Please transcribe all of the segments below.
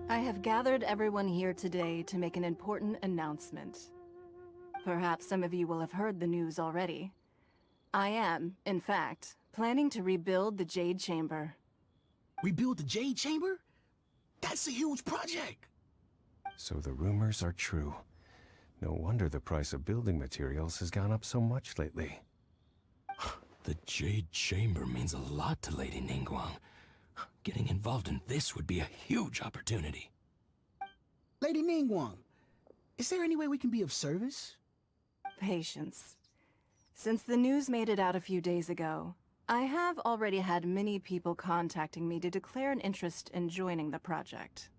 I have gathered everyone here today to make an important announcement. Perhaps some of you will have heard the news already. I am, in fact, planning to rebuild the Jade Chamber. Rebuild the Jade Chamber? That's a huge project! So the rumors are true. No wonder the price of building materials has gone up so much lately. The Jade Chamber means a lot to Lady Ningguang. Getting involved in this would be a huge opportunity. Lady Ningguang, is there any way we can be of service? Patience. Since the news made it out a few days ago, I have already had many people contacting me to declare an interest in joining the project.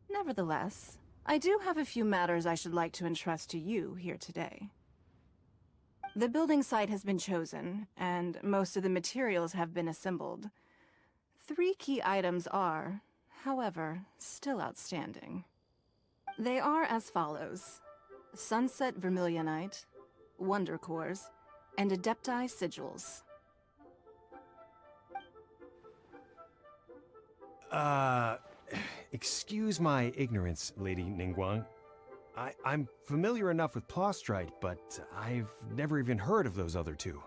Nevertheless, I do have a few matters I should like to entrust to you here today. The building site has been chosen, and most of the materials have been assembled. 3 key items are, however, still outstanding. They are as follows: Sunset Vermilionite, Wonder Cores, and Adepti Sigils. Excuse my ignorance, Lady Ningguang. I'm familiar enough with Plostrite, but I've never even heard of those other 2.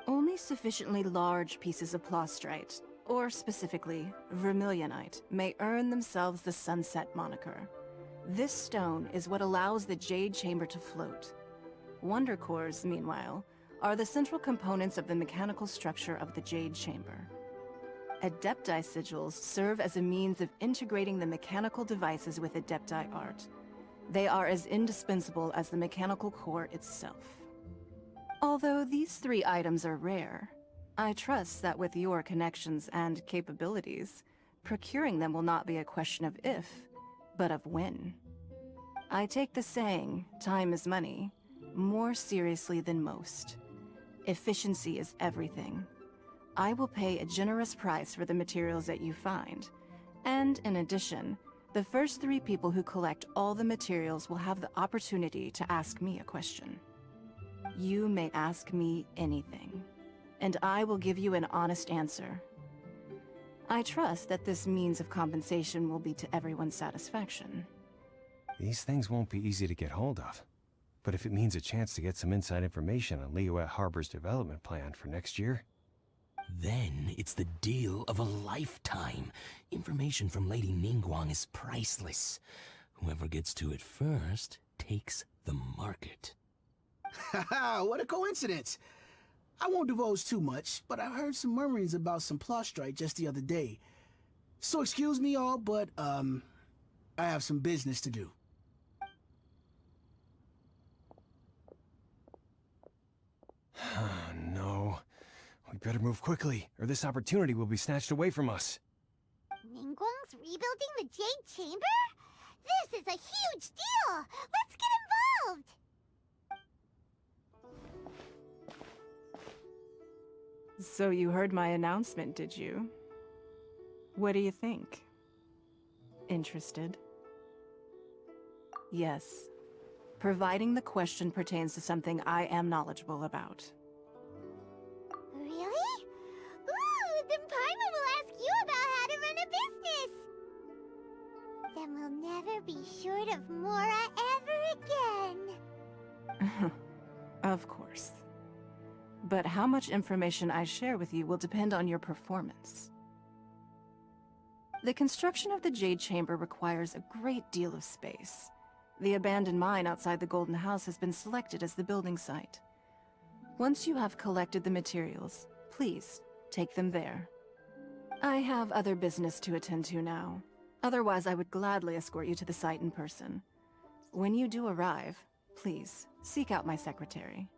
Only sufficiently large pieces of Plostrite, or specifically, Vermilionite, may earn themselves the Sunset moniker. This stone is what allows the Jade Chamber to float. Wonder Cores, meanwhile, are the central components of the mechanical structure of the Jade Chamber. Adepti Sigils serve as a means of integrating the mechanical devices with Adepti art. They are as indispensable as the mechanical core itself. Although these 3 items are rare, I trust that with your connections and capabilities, procuring them will not be a question of if, but of when. I take the saying, time is money, more seriously than most. Efficiency is everything. I will pay a generous price for the materials that you find, and in addition, the first 3 people who collect all the materials will have the opportunity to ask me a question. You may ask me anything, and I will give you an honest answer. I trust that this means of compensation will be to everyone's satisfaction. These things won't be easy to get hold of. But if it means a chance to get some inside information on Liyue Harbor's development plan for next year... Then it's the deal of a lifetime. Information from Lady Ningguang is priceless. Whoever gets to it first takes the market. Haha, what a coincidence! I won't divulge too much, but I heard some murmurings about some Plostrite just the other day. So excuse me all, but, I have some business to do. No. We better move quickly, or this opportunity will be snatched away from us. Ningguang's rebuilding the Jade Chamber? This is a huge deal! Let's get involved! So you heard my announcement, did you? What do you think? Interested? Yes. Providing the question pertains to something I am knowledgeable about. Really? Ooh, then Paimon will ask you about how to run a business! Then we'll never be short of Mora ever again! Of course. But how much information I share with you will depend on your performance. The construction of the Jade Chamber requires a great deal of space. The abandoned mine outside the Golden House has been selected as the building site. Once you have collected the materials, please take them there. I have other business to attend to now. Otherwise, I would gladly escort you to the site in person. When you do arrive, please seek out my secretary.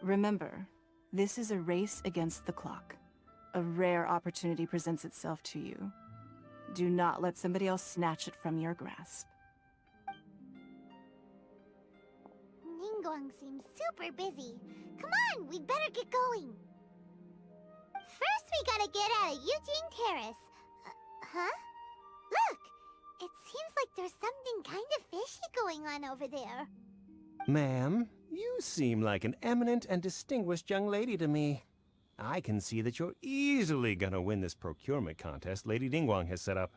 Remember, this is a race against the clock. A rare opportunity presents itself to you. Do not let somebody else snatch it from your grasp. Ningguang seems super busy. Come on, we'd better get going. First, we gotta get out of Eugene Terrace. Huh? Look! It seems like there's something kind of fishy going on over there. Ma'am, you seem like an eminent and distinguished young lady to me. I can see that you're easily gonna win this procurement contest Lady Ningguang has set up.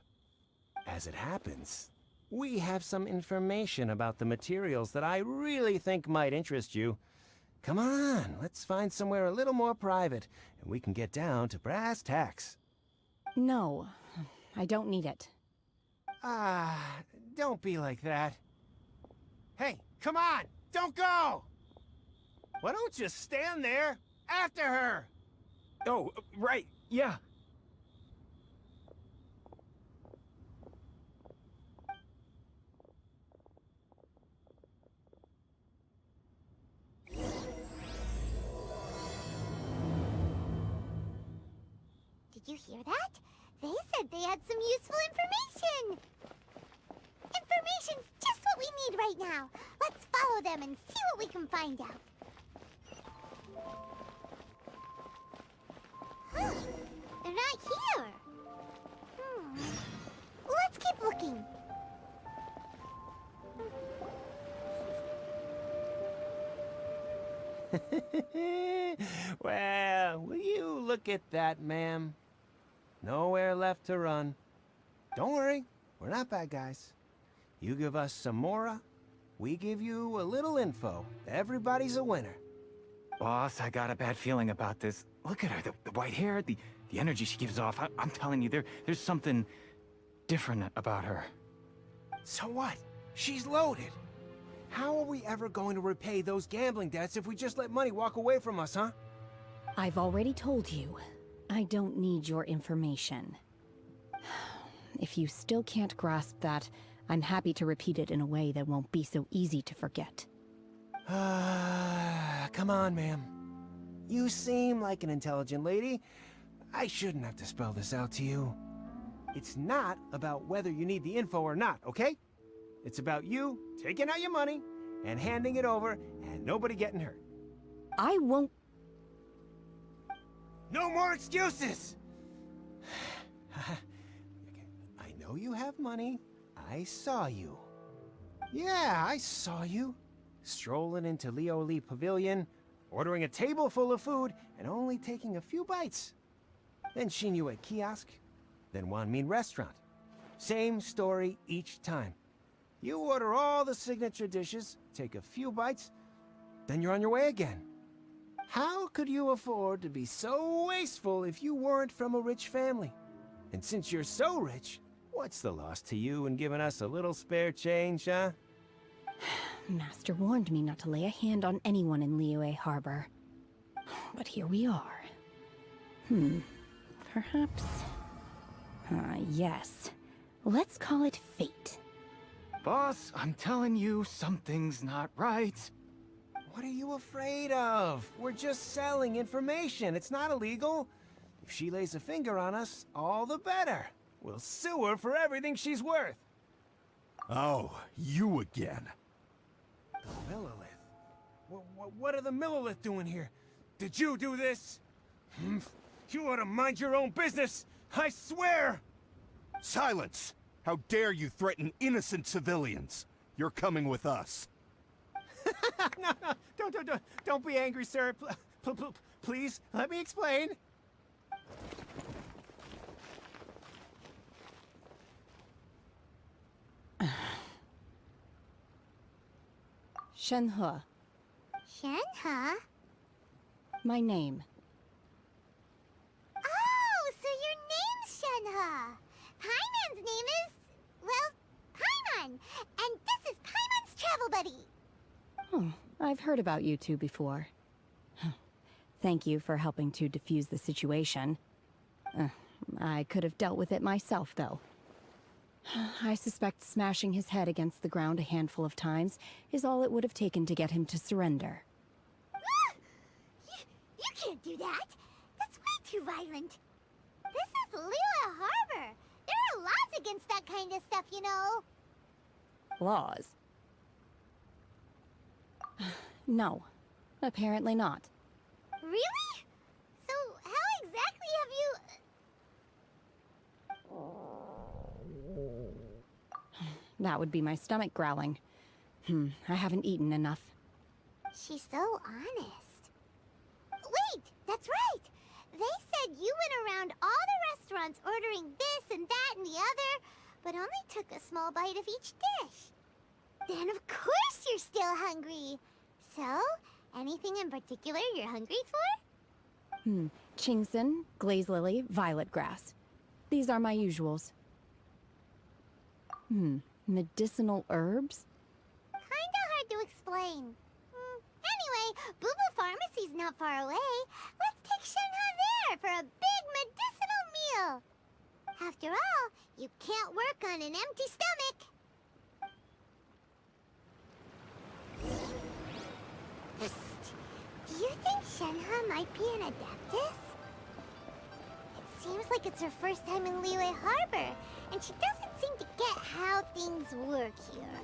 As it happens, we have some information about the materials that I really think might interest you. Come on, let's find somewhere a little more private, and we can get down to brass tacks. No, I don't need it. Don't be like that. Hey, come on, don't go! Why don't you stand there after her? Oh, right, yeah. Did you hear that? They said they had some useful information! Information's just what we need right now. Let's follow them and see what we can find out. Huh. They're not here. Let's keep looking. Well, will you look at that, ma'am? Nowhere left to run. Don't worry, we're not bad guys. You give us some mora, we give you a little info. Everybody's a winner. Boss, I got a bad feeling about this. Look at her, the white hair, the energy she gives off. I'm telling you, there's something different about her. So what? She's loaded. How are we ever going to repay those gambling debts if we just let money walk away from us, huh? I've already told you, I don't need your information. If you still can't grasp that, I'm happy to repeat it in a way that won't be so easy to forget. Come on, ma'am. You seem like an intelligent lady. I shouldn't have to spell this out to you. It's not about whether you need the info or not, okay? It's about you taking out your money and handing it over and nobody getting hurt. I won't... No more excuses! I know you have money. I saw you. Yeah, I saw you. Strolling into Leo Lee Pavilion, ordering a table full of food, and only taking a few bites. Then Shinyu at kiosk, then Wanmin restaurant. Same story each time. You order all the signature dishes, take a few bites, then you're on your way again. How could you afford to be so wasteful if you weren't from a rich family? And since you're so rich, what's the loss to you in giving us a little spare change, huh? Master warned me not to lay a hand on anyone in Liyue Harbor. But here we are. Perhaps... yes. Let's call it fate. Boss, I'm telling you, something's not right. What are you afraid of? We're just selling information. It's not illegal. If she lays a finger on us, all the better. We'll sue her for everything she's worth. Oh, you again. The Millilith? What are the Millilith doing here? Did you do this? You ought to mind your own business, I swear! Silence! How dare you threaten innocent civilians? You're coming with us. No, don't be angry, sir. Please, let me explain. Shenhe, Shenhe? my name. Oh, so your name's Shenhe. Paimon's name is... well, Paimon. And this is Paimon's travel buddy. Oh, I've heard about you two before. Thank you for helping to defuse the situation. I could have dealt with it myself, though. I suspect smashing his head against the ground a handful of times is all it would have taken to get him to surrender. You can't do that. That's way too violent. This is Liyue Harbor. There are laws against that kind of stuff, you know. Laws? No, apparently not. Really? So how exactly have you... That would be my stomach growling. I haven't eaten enough. She's so honest. Wait, that's right. They said you went around all the restaurants ordering this and that and the other, but only took a small bite of each dish. Then of course you're still hungry. So, anything in particular you're hungry for? Chingson, glaze lily, violet grass. These are my usuals. Medicinal herbs? Kinda hard to explain. Anyway, Booba Pharmacy's not far away. Let's take Shenhe there for a big medicinal meal. After all, you can't work on an empty stomach. Psst. Do you think Shenhe might be an Adeptus? It seems like it's her first time in Liyue Harbor, and she doesn't seem to get how things work here.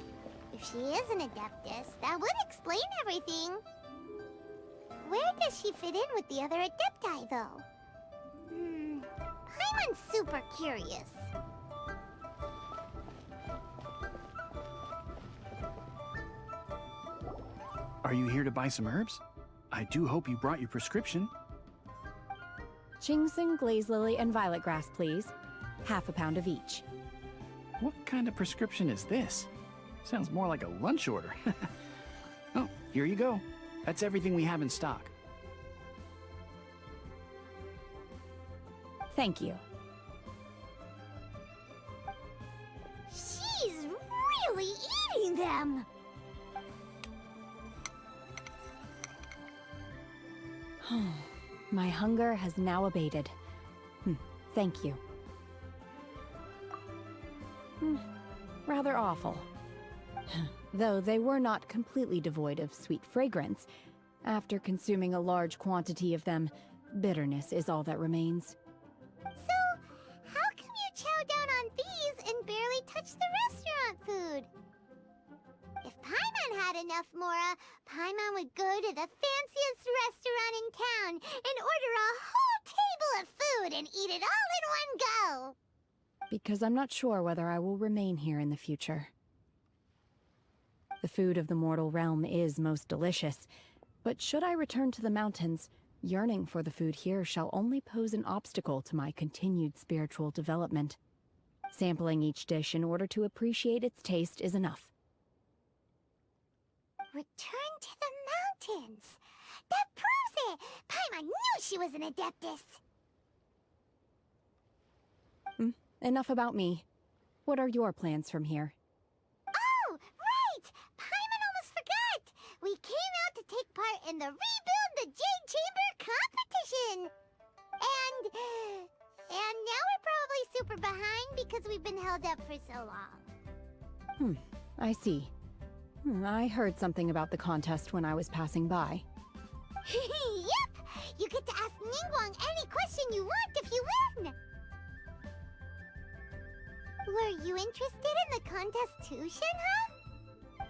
If she is an Adeptus, that would explain everything. Where does she fit in with the other Adepti, though? Paimon's super curious. Are you here to buy some herbs? I do hope you brought your prescription. Chingson, glaze lily, and violet grass, please. Half a pound of each. What kind of prescription is this? Sounds more like a lunch order. Oh, here you go. That's everything we have in stock. Thank you. She's really eating them! My hunger has now abated. Thank you. Rather awful. Though they were not completely devoid of sweet fragrance. After consuming a large quantity of them, bitterness is all that remains. So, how come you chow down on these and barely touch the restaurant food? If Paimon had enough Mora, Paimon would go to the fanciest restaurant in town and order a whole table of food and eat it all in one go! Because I'm not sure whether I will remain here in the future. The food of the mortal realm is most delicious, but should I return to the mountains, yearning for the food here shall only pose an obstacle to my continued spiritual development. Sampling each dish in order to appreciate its taste is enough. Return to the mountains! That proves it! Paimon knew she was an Adeptus! Enough about me. What are your plans from here? Oh, right! Paimon almost forgot! We came out to take part in the Rebuild the Jade Chamber competition! And now we're probably super behind because we've been held up for so long. I see. I heard something about the contest when I was passing by. Yep! You get to ask Ningguang any question you want if you win! Were you interested in the contest too,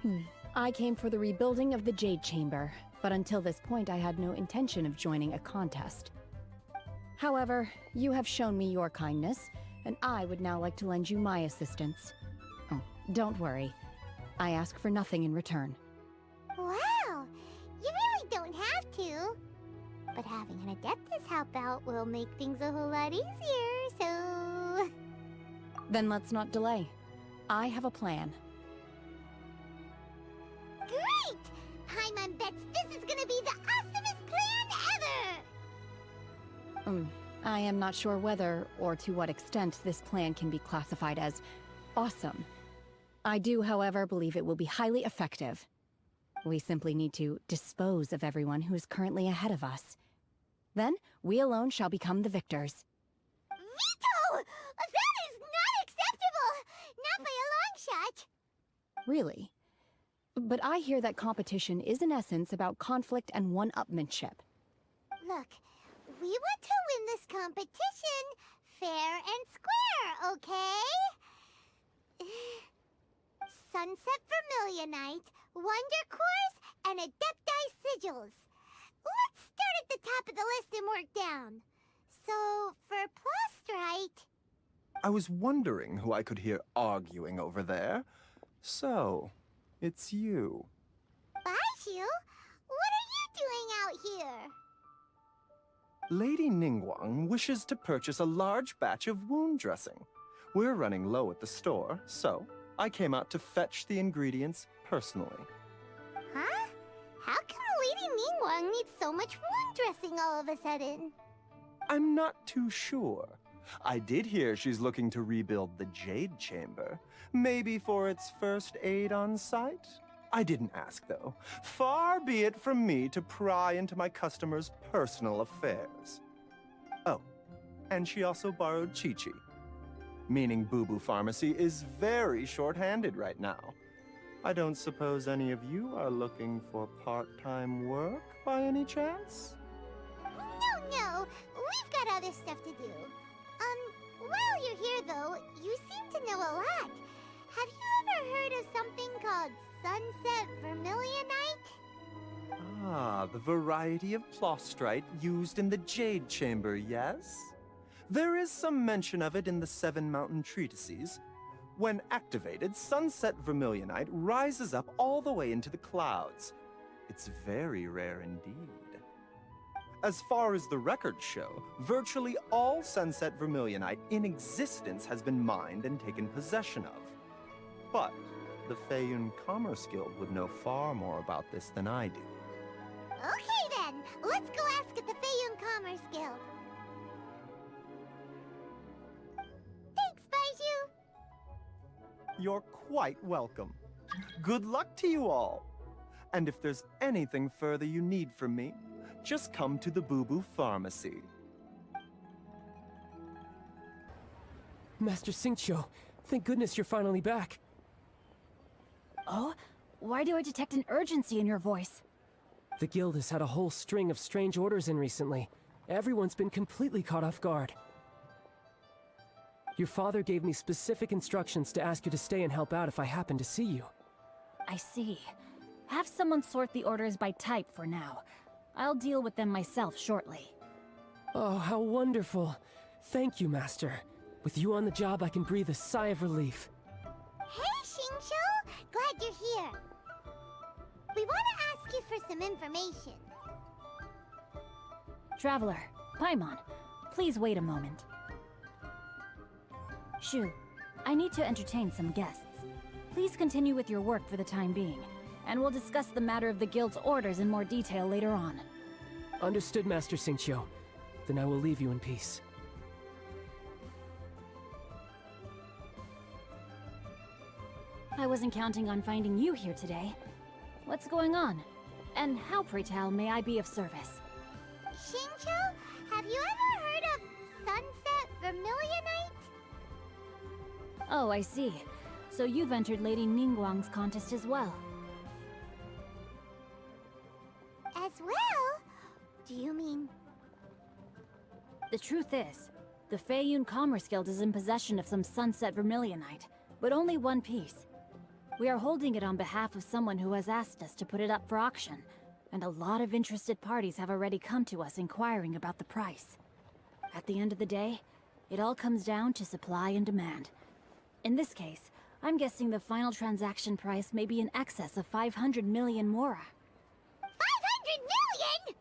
Shenhe? I came for the rebuilding of the Jade Chamber, but until this point I had no intention of joining a contest. However, you have shown me your kindness, and I would now like to lend you my assistance. Oh, don't worry. I ask for nothing in return. Wow! You really don't have to. But having an Adeptus help out will make things a whole lot easier, so... Then let's not delay. I have a plan. Great! Paimon bets this is gonna be the awesomest plan ever! I am not sure whether or to what extent this plan can be classified as awesome. I do, however, believe it will be highly effective. We simply need to dispose of everyone who is currently ahead of us. Then, we alone shall become the victors. Veto! That is not acceptable! Not by a long shot! Really? But I hear that competition is in essence about conflict and one-upmanship. Look, we want to win this competition fair and square, okay? Sunset Vermilionite, Wonder Cores, and Adepti Sigils. Let's start at the top of the list and work down. So, for Plustrite... I was wondering who I could hear arguing over there. So, it's you. Baishu? What are you doing out here? Lady Ningguang wishes to purchase a large batch of wound dressing. We're running low at the store, so I came out to fetch the ingredients personally. Huh? How come Lady Ningguang needs so much wound dressing all of a sudden? I'm not too sure. I did hear she's looking to rebuild the Jade Chamber. Maybe for its first aid on site? I didn't ask, though. Far be it from me to pry into my customers' personal affairs. Oh, and she also borrowed Chi-Chi. Meaning Boo Boo Pharmacy is very short-handed right now. I don't suppose any of you are looking for part-time work by any chance? No. We've got other stuff to do. While you're here, though, you seem to know a lot. Have you ever heard of something called Sunset Vermilionite? Ah, the variety of plostrite used in the Jade Chamber, yes? There is some mention of it in the Seven Mountain Treatises. When activated, Sunset Vermilionite rises up all the way into the clouds. It's very rare indeed. As far as the records show, virtually all Sunset Vermilionite in existence has been mined and taken possession of. But the Feiyun Commerce Guild would know far more about this than I do. Okay then, let's go ask at the Feiyun Commerce Guild. Thanks, Baiju! You're quite welcome. Good luck to you all. And if there's anything further you need from me, just come to the Boo Boo Pharmacy. Master Xingqiu, thank goodness you're finally back. Oh? Why do I detect an urgency in your voice? The guild has had a whole string of strange orders in recently. Everyone's been completely caught off guard. Your father gave me specific instructions to ask you to stay and help out if I happen to see you. I see. Have someone sort the orders by type for now. I'll deal with them myself shortly. Oh, how wonderful. Thank you, Master. With you on the job, I can breathe a sigh of relief. Hey, Xingqiu! Glad you're here. We want to ask you for some information. Traveler, Paimon, please wait a moment. Shu, I need to entertain some guests. Please continue with your work for the time being, and we'll discuss the matter of the guild's orders in more detail later on. Understood, Master Xingqiu. Then I will leave you in peace. I wasn't counting on finding you here today. What's going on? And how, pray tell, may I be of service? Xingqiu, have you ever heard of Sunset Vermilionite? Oh, I see. So you've entered Lady Ningguang's contest as well. As well? Do you mean... The truth is, the Feiyun Commerce Guild is in possession of some Sunset Vermilionite, but only one piece. We are holding it on behalf of someone who has asked us to put it up for auction, and a lot of interested parties have already come to us inquiring about the price. At the end of the day, it all comes down to supply and demand. In this case, I'm guessing the final transaction price may be in excess of 500 million mora. 500 million?!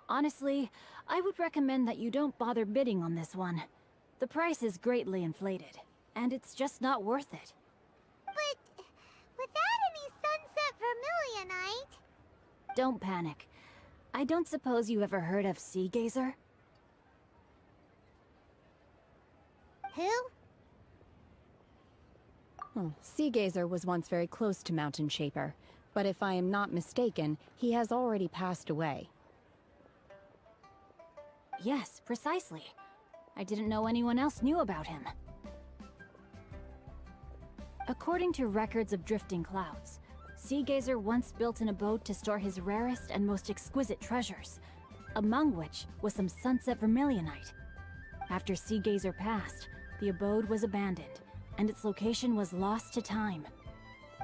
Honestly, I would recommend that you don't bother bidding on this one. The price is greatly inflated, and it's just not worth it. But without any Sunset Vermilionite... Don't panic. I don't suppose you ever heard of Sea Gazer? Who? Sea Gazer was once very close to Mountain Shaper, but if I am not mistaken, he has already passed away. Yes, precisely. I didn't know anyone else knew about him. According to records of drifting clouds, Sea Gazer once built an abode to store his rarest and most exquisite treasures, among which was some Sunset Vermilionite. After Sea Gazer passed, the abode was abandoned, and its location was lost to time.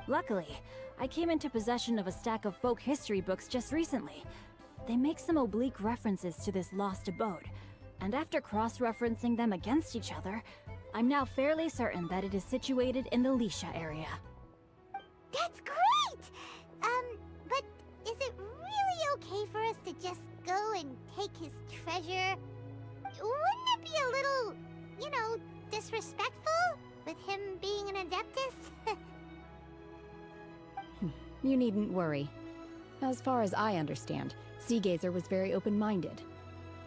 Luckily, I came into possession of a stack of folk history books just recently. They make some oblique references to this lost abode, and after cross-referencing them against each other, I'm now fairly certain that it is situated in the Lisha area. That's great! But is it really okay for us to just go and take his treasure? Wouldn't disrespectful with him being an Adeptus? You needn't worry. As far as I understand, Seagazer was very open-minded.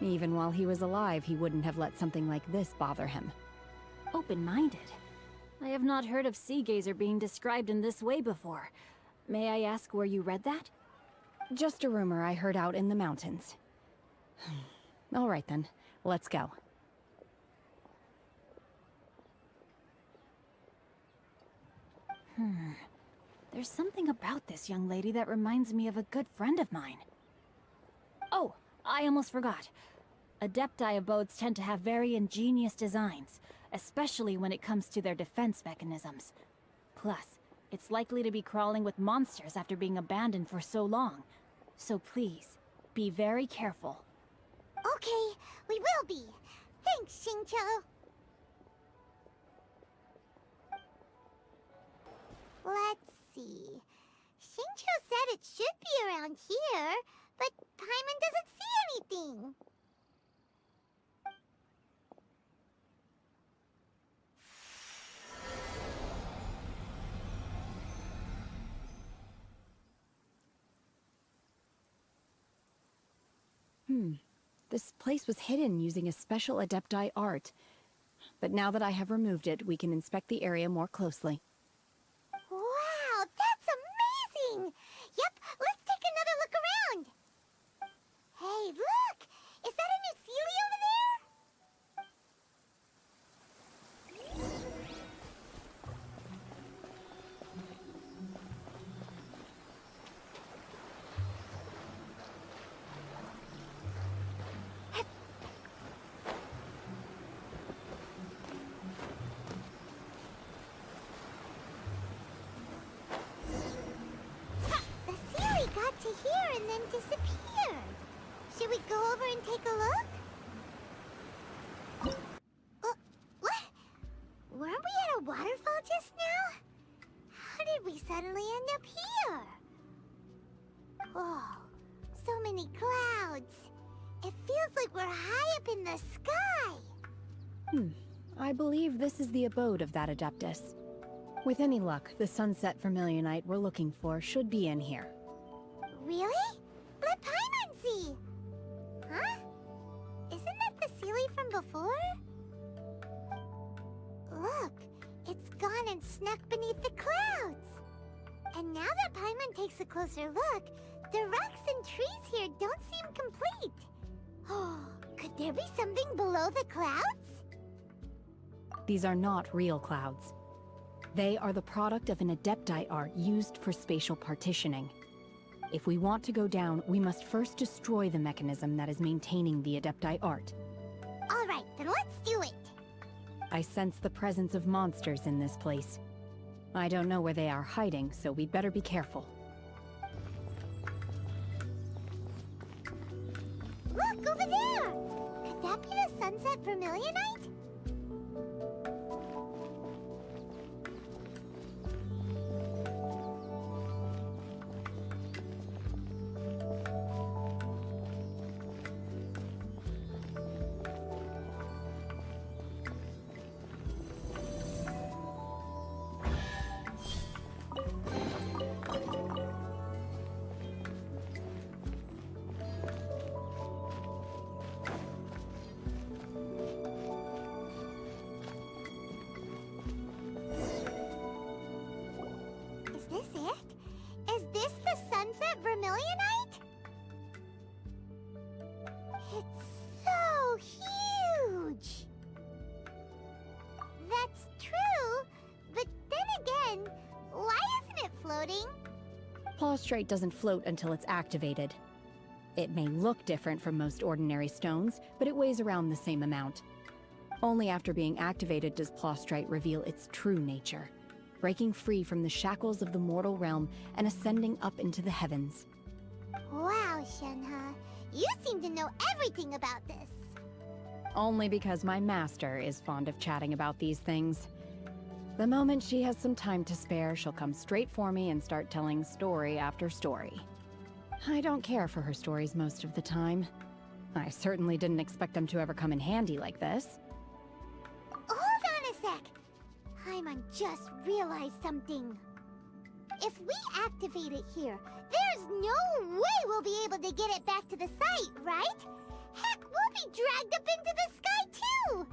Even while he was alive, he wouldn't have let something like this bother him. Open-minded? I have not heard of Seagazer being described in this way before. May I ask where you read that? Just a rumor I heard out in the mountains. All right then, let's go. There's something about this young lady that reminds me of a good friend of mine. Oh, I almost forgot. Adepti abodes tend to have very ingenious designs, especially when it comes to their defense mechanisms. Plus, it's likely to be crawling with monsters after being abandoned for so long. So please, be very careful. Okay, we will be. Thanks, Xingqiu. Let's see. Xingqiu said it should be around here, but Paimon doesn't see anything. This place was hidden using a special Adepti art. But now that I have removed it, we can inspect the area more closely. Wow, that's amazing! Yep, let's take another look around. Hey, look! Is that a new Sealy over there? To here and then disappeared. Should we go over and take a look? What? Weren't we at a waterfall just now? How did we suddenly end up here? Oh, so many clouds. It feels like we're high up in the sky. I believe this is the abode of that Adeptus. With any luck, the sunset vermilionite we're looking for should be in here. Really? Let Paimon see! Huh? Isn't that the Sealy from before? Look, it's gone and snuck beneath the clouds. And now that Paimon takes a closer look, the rocks and trees here don't seem complete. Oh, could there be something below the clouds? These are not real clouds. They are the product of an Adepti art used for spatial partitioning. If we want to go down, we must first destroy the mechanism that is maintaining the Adepti art. All right, then let's do it. I sense the presence of monsters in this place. I don't know where they are hiding, so we'd better be careful. Look, over there! Could that be the sunset vermilionite? Vermilionite? It's so huge! That's true, but then again, why isn't it floating? Plaustrite doesn't float until it's activated. It may look different from most ordinary stones, but it weighs around the same amount. Only after being activated does Plaustrite reveal its true nature, breaking free from the shackles of the mortal realm and ascending up into the heavens. Wow, Shenhe. You seem to know everything about this. Only because my master is fond of chatting about these things. The moment she has some time to spare, she'll come straight for me and start telling story after story. I don't care for her stories most of the time. I certainly didn't expect them to ever come in handy like this. Hold on a Paimon just realized something. If we activate it here, there's no way we'll be able to get it back to the site, right? Heck, we'll be dragged up into the sky too!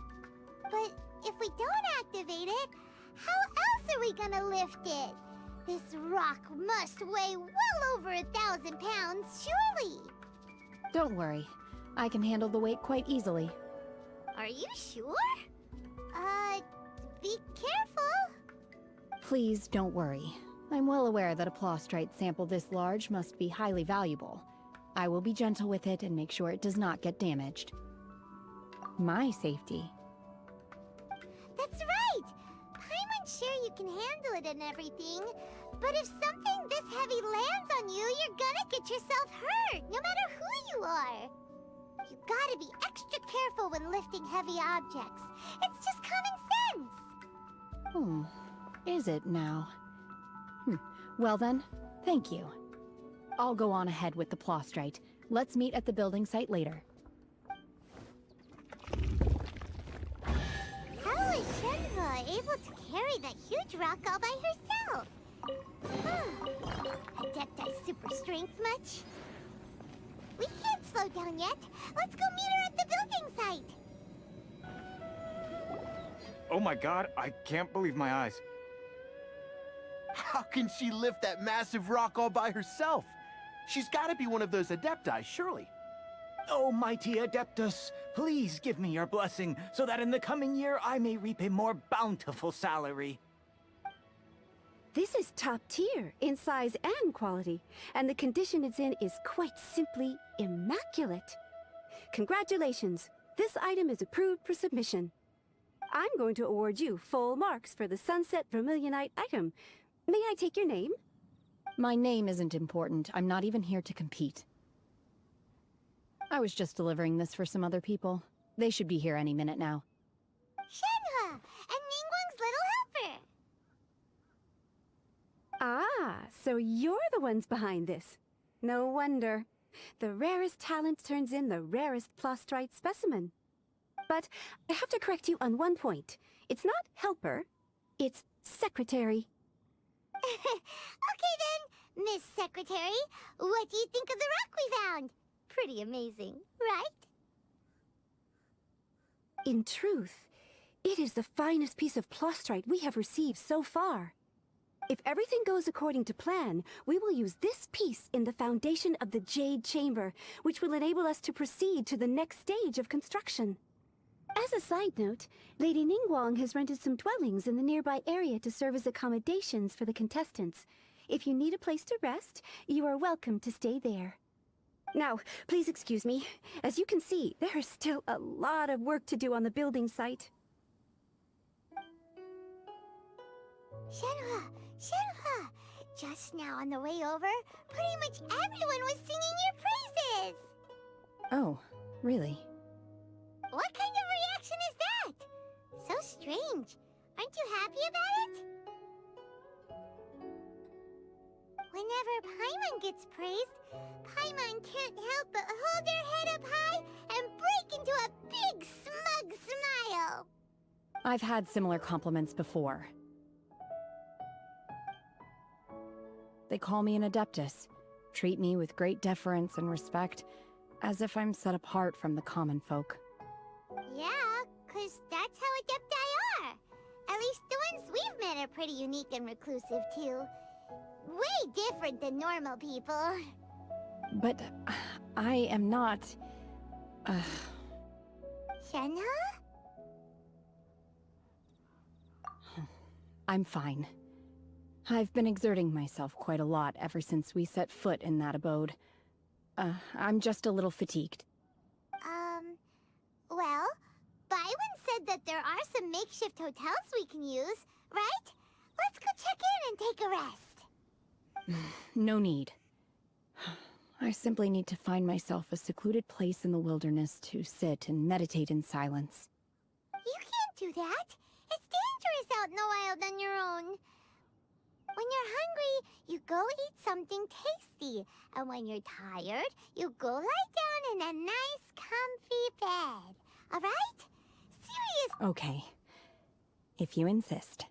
But if we don't activate it, how else are we gonna lift it? This rock must weigh well over 1,000 pounds, surely! Don't worry. I can handle the weight quite easily. Are you sure? Be careful! Please don't worry. I'm well aware that a plostrite sample this large must be highly valuable. I will be gentle with it and make sure it does not get damaged. My safety. That's right! Paimon's sure you can handle it and everything, but if something this heavy lands on you, you're gonna get yourself hurt, no matter who you are. You gotta be extra careful when lifting heavy objects. It's just common sense! Is it now? Well then, thank you. I'll go on ahead with the plostrite. Let's meet at the building site later. How is Shenhe able to carry that huge rock all by herself? Adepti super strength much? We can't slow down yet. Let's go meet her at the building site. Oh my god, I can't believe my eyes. How can she lift that massive rock all by herself? She's gotta be one of those Adepti, surely. Oh, mighty Adeptus, please give me your blessing, so that in the coming year I may reap a more bountiful salary. This is top tier in size and quality, and the condition it's in is quite simply immaculate. Congratulations! This item is approved for submission. I'm going to award you full marks for the Sunset Vermilionite item. May I take your name? My name isn't important. I'm not even here to compete. I was just delivering this for some other people. They should be here any minute now. Shenhe! And Ningguang's little helper! Ah, so you're the ones behind this. No wonder. The rarest talent turns in the rarest plostrite specimen. But I have to correct you on one point. It's not helper, it's secretary. Okay then, Miss Secretary, what do you think of the rock we found? Pretty amazing, right? In truth, it is the finest piece of plostrite we have received so far. If everything goes according to plan, we will use this piece in the foundation of the Jade Chamber, which will enable us to proceed to the next stage of construction. As a side note, Lady Ningguang has rented some dwellings in the nearby area to serve as accommodations for the contestants. If you need a place to rest, you are welcome to stay there. Now, please excuse me. As you can see, there is still a lot of work to do on the building site. Shenhe! Shenhe! Just now on the way over, pretty much everyone was singing your praises! Oh, really? What kind of reaction is that? So strange. Aren't you happy about it? Whenever Paimon gets praised, Paimon can't help but hold her head up high and break into a big smug smile. I've had similar compliments before. They call me an Adeptus, treat me with great deference and respect, as if I'm set apart from the common folk. Yeah, 'cause that's how Adepti are. At least the ones we've met are pretty unique and reclusive, too. Way different than normal people. But I am not... Shenhe? I'm fine. I've been exerting myself quite a lot ever since we set foot in that abode. I'm just a little fatigued. Well, Byron said that there are some makeshift hotels we can use, right? Let's go check in and take a rest. No need. I simply need to find myself a secluded place in the wilderness to sit and meditate in silence. You can't do that. It's dangerous out in the wild on your own. When you're hungry, you go eat something tasty. And when you're tired, you go lie down in a nice, comfy bed. Alright? Serious. Okay. If you insist.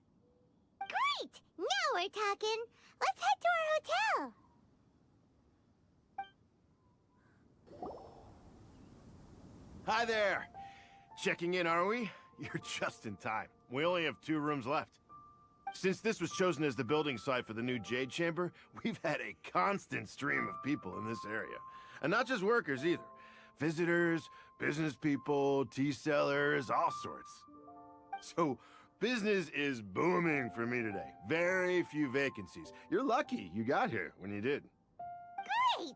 we're talking. Let's head to our hotel. Hi there. Checking in, are we? You're just in time. We only have 2 rooms left. Since this was chosen as the building site for the new Jade Chamber, we've had a constant stream of people in this area. And not just workers either. Visitors, business people, tea sellers, all sorts. So, business is booming for me today. Very few vacancies. You're lucky you got here when you did. Great!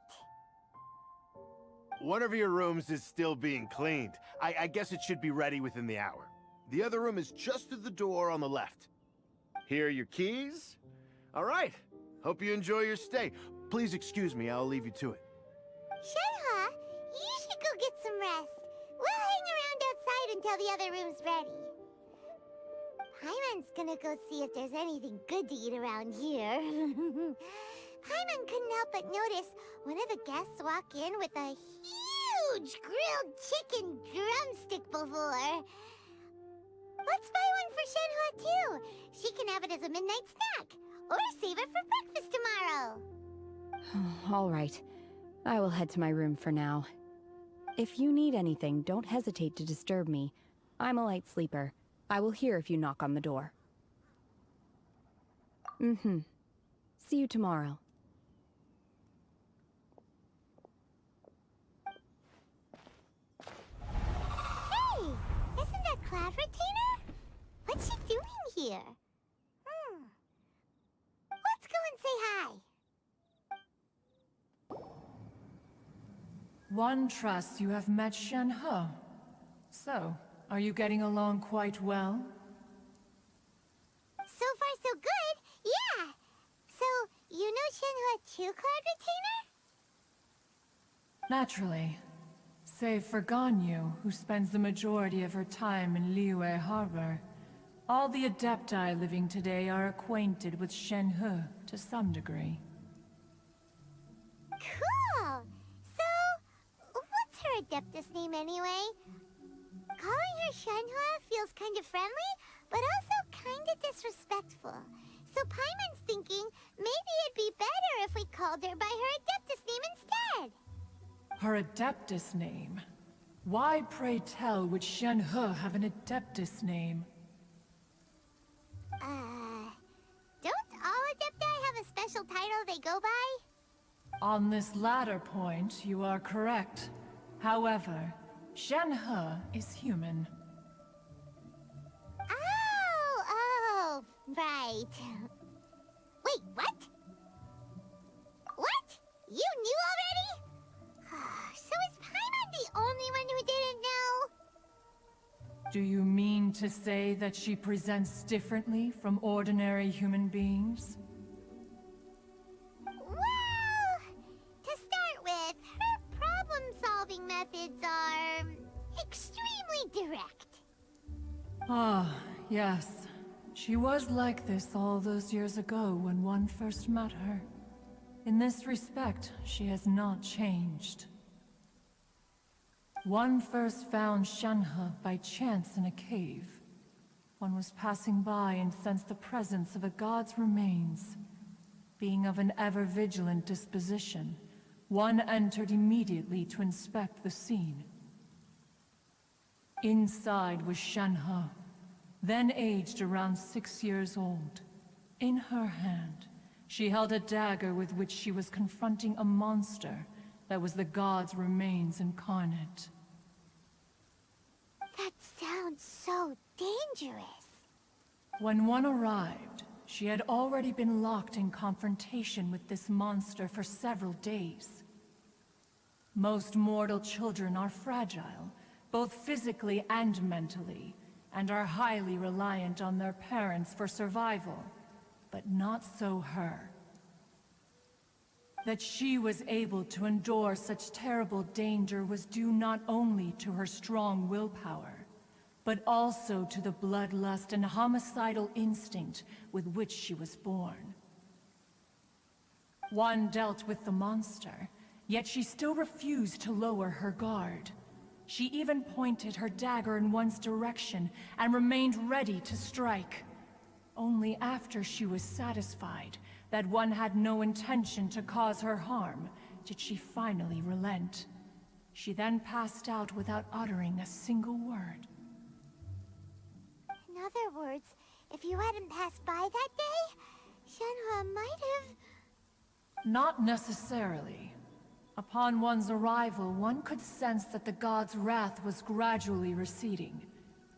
One of your rooms is still being cleaned. I guess it should be ready within the hour. The other room is just through the door on the left. Here are your keys. All right. Hope you enjoy your stay. Please excuse me, I'll leave you to it. Shenhe, you should go get some rest. We'll hang around outside until the other room's ready. Paimon's gonna go see if there's anything good to eat around here. Paimon couldn't help but notice one of the guests walk in with a huge grilled chicken drumstick before. Let's buy one for Shenhe too. She can have it as a midnight snack, or save it for breakfast tomorrow. All right. I will head to my room for now. If you need anything, don't hesitate to disturb me. I'm a light sleeper. I will hear if you knock on the door. See you tomorrow. Hey! Isn't that Cloud Retainer? What's she doing here? Let's go and say hi. One trusts you have met Shenhe. So, are you getting along quite well? So far, so good. Yeah. So, you know Shenhe too, Cloud Retainer? Naturally. Save for Ganyu, who spends the majority of her time in Liyue Harbor. All the Adepti living today are acquainted with Shenhe to some degree. Cool! So, what's her Adeptus name anyway? Calling her Shenhe feels kind of friendly, but also kind of disrespectful. So Paimon's thinking maybe it'd be better if we called her by her Adeptus name instead. Her Adeptus name? Why, pray tell, would Shenhe have an Adeptus name? Don't all Adepti have a special title they go by? On this latter point, you are correct. However, Shenhe is human. Oh, right. Wait, what? What? You knew already? So is Paimon the only one who didn't know? Do you mean to say that she presents differently from ordinary human beings? Well, to start with, her problem-solving methods are extremely direct. Ah, yes. She was like this all those years ago when one first met her. In this respect, she has not changed. One first found Shenhe by chance in a cave. One was passing by and sensed the presence of a god's remains. Being of an ever-vigilant disposition, one entered immediately to inspect the scene. Inside was Shenhe, then aged around 6 years old. In her hand, she held a dagger with which she was confronting a monster that was the god's remains incarnate. That sounds so dangerous. When one arrived, she had already been locked in confrontation with this monster for several days. Most mortal children are fragile, both physically and mentally, and are highly reliant on their parents for survival. But not so her. That she was able to endure such terrible danger was due not only to her strong willpower, but also to the bloodlust and homicidal instinct with which she was born. One dealt with the monster, yet she still refused to lower her guard. She even pointed her dagger in one's direction and remained ready to strike. Only after she was satisfied that one had no intention to cause her harm did she finally relent. She then passed out without uttering a single word. In other words, if you hadn't passed by that day, Shenhua might have... Not necessarily. Upon one's arrival, one could sense that the god's wrath was gradually receding.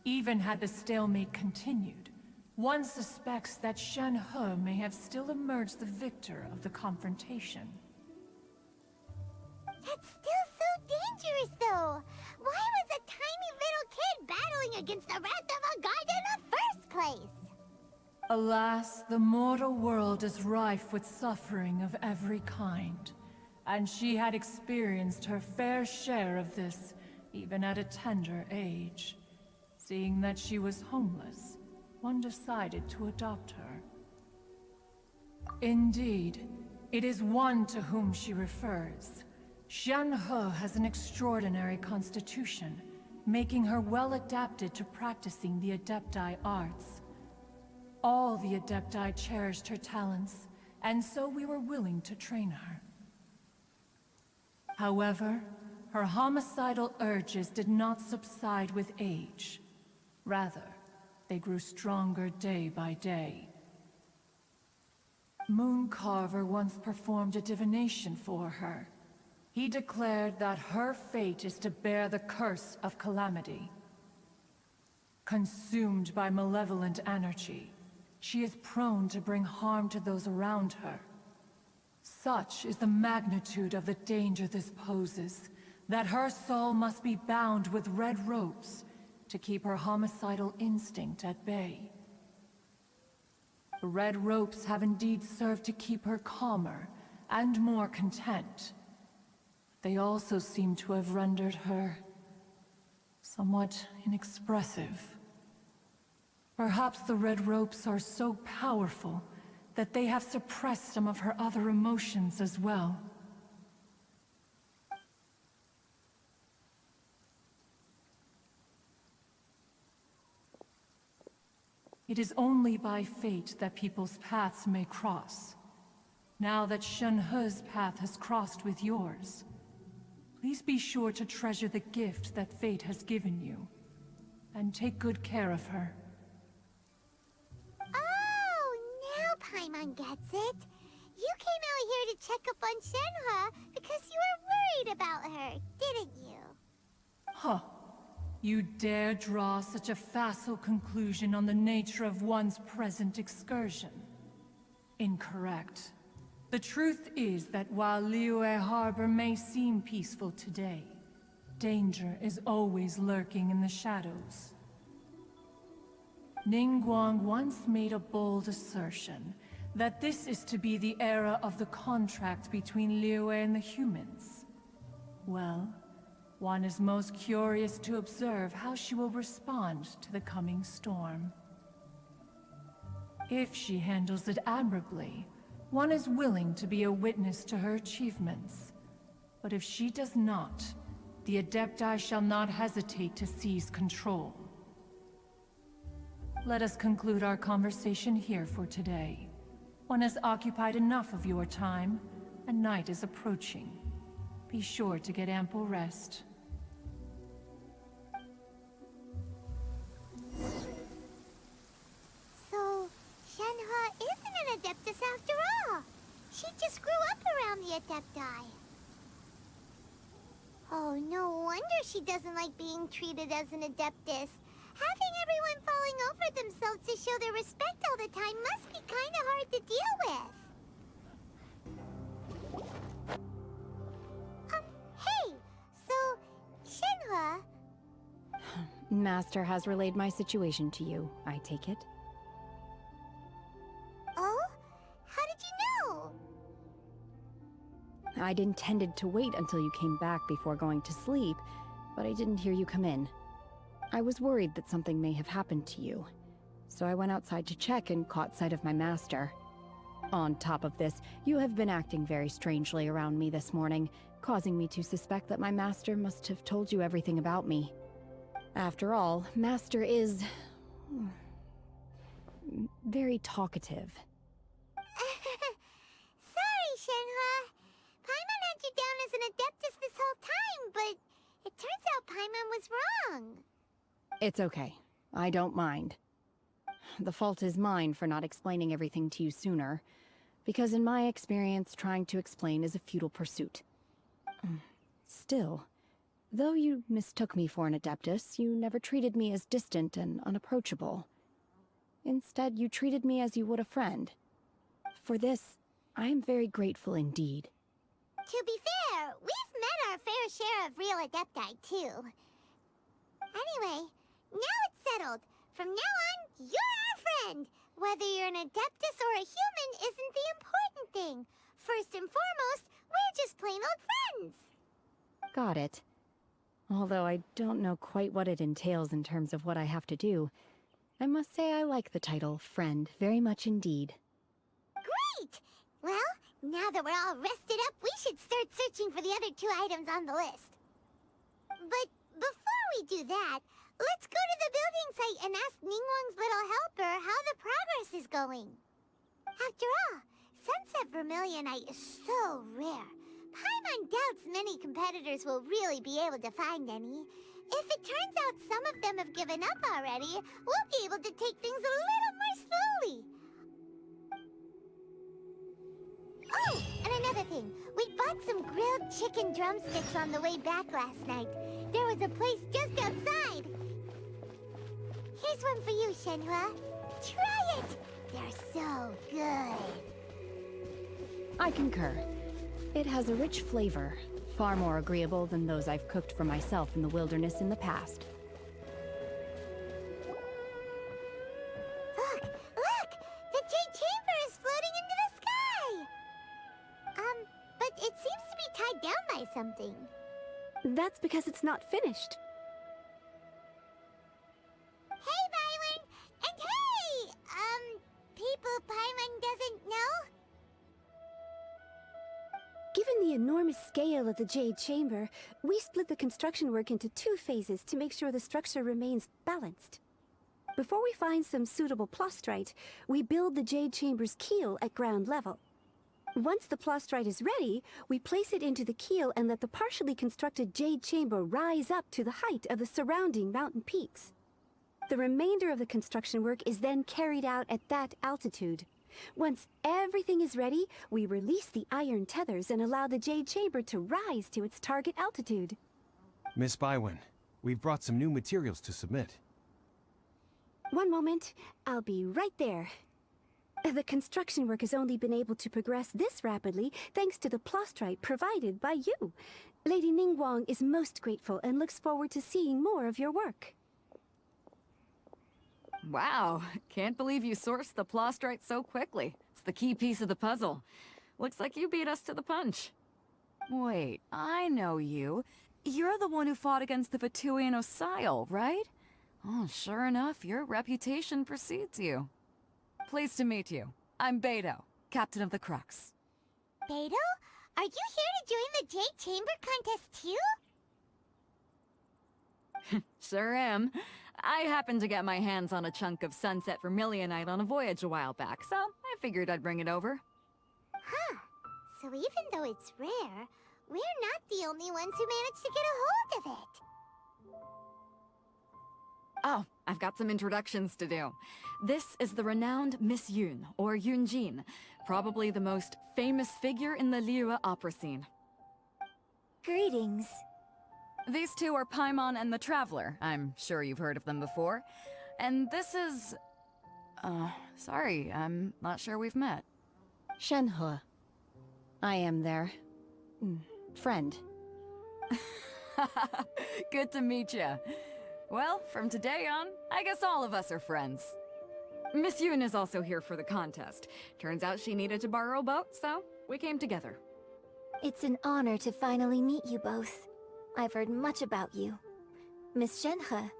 Even had the stalemate continued, one suspects that Shenhe may have still emerged the victor of the confrontation. That's still so dangerous, though! Why was a tiny little kid battling against the wrath of a god in the first place? Alas, the mortal world is rife with suffering of every kind. And she had experienced her fair share of this, even at a tender age. Seeing that she was homeless, one decided to adopt her. Indeed, it is one to whom she refers. Shenhe has an extraordinary constitution, making her well adapted to practicing the Adepti arts. All the Adepti cherished her talents, and so we were willing to train her. However, her homicidal urges did not subside with age. Rather, they grew stronger day by day. Mooncarver once performed a divination for her. He declared that her fate is to bear the curse of calamity. Consumed by malevolent energy, she is prone to bring harm to those around her. Such is the magnitude of the danger this poses, that her soul must be bound with red ropes to keep her homicidal instinct at bay. The red ropes have indeed served to keep her calmer and more content. They also seem to have rendered her somewhat inexpressive. Perhaps the red ropes are so powerful that they have suppressed some of her other emotions as well. It is only by fate that people's paths may cross. Now that Shenhe's path has crossed with yours, please be sure to treasure the gift that fate has given you, and take good care of her. Oh, now Paimon gets it. You came out here to check up on Shenhe because you were worried about her, didn't you? Huh. You dare draw such a facile conclusion on the nature of one's present excursion? Incorrect. The truth is that while Liyue Harbor may seem peaceful today, danger is always lurking in the shadows. Ningguang once made a bold assertion that this is to be the era of the contract between Liyue and the humans. Well, one is most curious to observe how she will respond to the coming storm. If she handles it admirably, one is willing to be a witness to her achievements. But if she does not, the Adepti shall not hesitate to seize control. Let us conclude our conversation here for today. One has occupied enough of your time, and night is approaching. Be sure to get ample rest. So, Shenhe isn't an Adeptus after all. She just grew up around the Adepti. Oh, no wonder she doesn't like being treated as an Adeptus. Having everyone falling over themselves to show their respect all the time must be kind of hard to deal with. Hey! So, Shenhe... Master has relayed my situation to you, I take it. Oh? How did you know? I'd intended to wait until you came back before going to sleep, but I didn't hear you come in. I was worried that something may have happened to you, so I went outside to check and caught sight of my master. On top of this, you have been acting very strangely around me this morning, causing me to suspect that my master must have told you everything about me. After all, Master is... very talkative. Sorry, Shenhua. Paimon had you down as an adeptus this whole time, but it turns out Paimon was wrong. It's okay. I don't mind. The fault is mine for not explaining everything to you sooner, because in my experience, trying to explain is a futile pursuit. Still, though you mistook me for an adeptus, you never treated me as distant and unapproachable. Instead, you treated me as you would a friend. For this, I am very grateful indeed. To be fair, we've met our fair share of real adepti, too. Anyway, now it's settled. From now on, you're our friend. Whether you're an adeptus or a human isn't the important thing. First and foremost, we're just plain old friends. Got it. Although I don't know quite what it entails in terms of what I have to do, I must say I like the title, Friend, very much indeed. Great! Well, now that we're all rested up, we should start searching for the other 2 items on the list. But before we do that, let's go to the building site and ask Ningguang's little helper how the progress is going. After all, Sunset Vermilionite is so rare. Paimon doubts many competitors will really be able to find any. If it turns out some of them have given up already, we'll be able to take things a little more slowly. Oh, and another thing. We bought some grilled chicken drumsticks on the way back last night. There was a place just outside. Here's one for you, Shenhua. Try it! They're so good. I concur. It has a rich flavor, far more agreeable than those I've cooked for myself in the wilderness in the past. Look! Look! The Jade Chamber is floating into the sky! But it seems to be tied down by something. That's because it's not finished. Hey, Byron! And hey! People Paimon doesn't know? Given the enormous scale of the Jade Chamber, we split the construction work into 2 phases to make sure the structure remains balanced. Before we find some suitable plastrite, we build the Jade Chamber's keel at ground level. Once the plastrite is ready, we place it into the keel and let the partially constructed Jade Chamber rise up to the height of the surrounding mountain peaks. The remainder of the construction work is then carried out at that altitude. Once everything is ready, we release the iron tethers and allow the Jade Chamber to rise to its target altitude. Miss Bywin, we've brought some new materials to submit. One moment, I'll be right there. The construction work has only been able to progress this rapidly thanks to the plastrite provided by you. Lady Ningguang is most grateful and looks forward to seeing more of your work. Wow, can't believe you sourced the plastrite so quickly. It's the key piece of the puzzle. Looks like you beat us to the punch. Wait, I know you. You're the one who fought against the Vatuian Osile, right? Oh, sure enough, your reputation precedes you. Pleased to meet you. I'm Beidou, captain of the Crux. Beidou? Are you here to join the Jade Chamber contest too? Sure am. I happened to get my hands on a chunk of Sunset Vermilionite on a voyage a while back, so I figured I'd bring it over. Huh. So even though it's rare, we're not the only ones who managed to get a hold of it. Oh, I've got some introductions to do. This is the renowned Miss Yun, or Yunjin, probably the most famous figure in the Liyue opera scene. Greetings. These 2 are Paimon and the Traveler. I'm sure you've heard of them before. And this is... sorry, I'm not sure we've met. Shenhua. I am their... friend. Good to meet you. Well, from today on, I guess all of us are friends. Miss Yun is also here for the contest. Turns out she needed to borrow a boat, so we came together. It's an honor to finally meet you both. I've heard much about you. Miss Shenhe,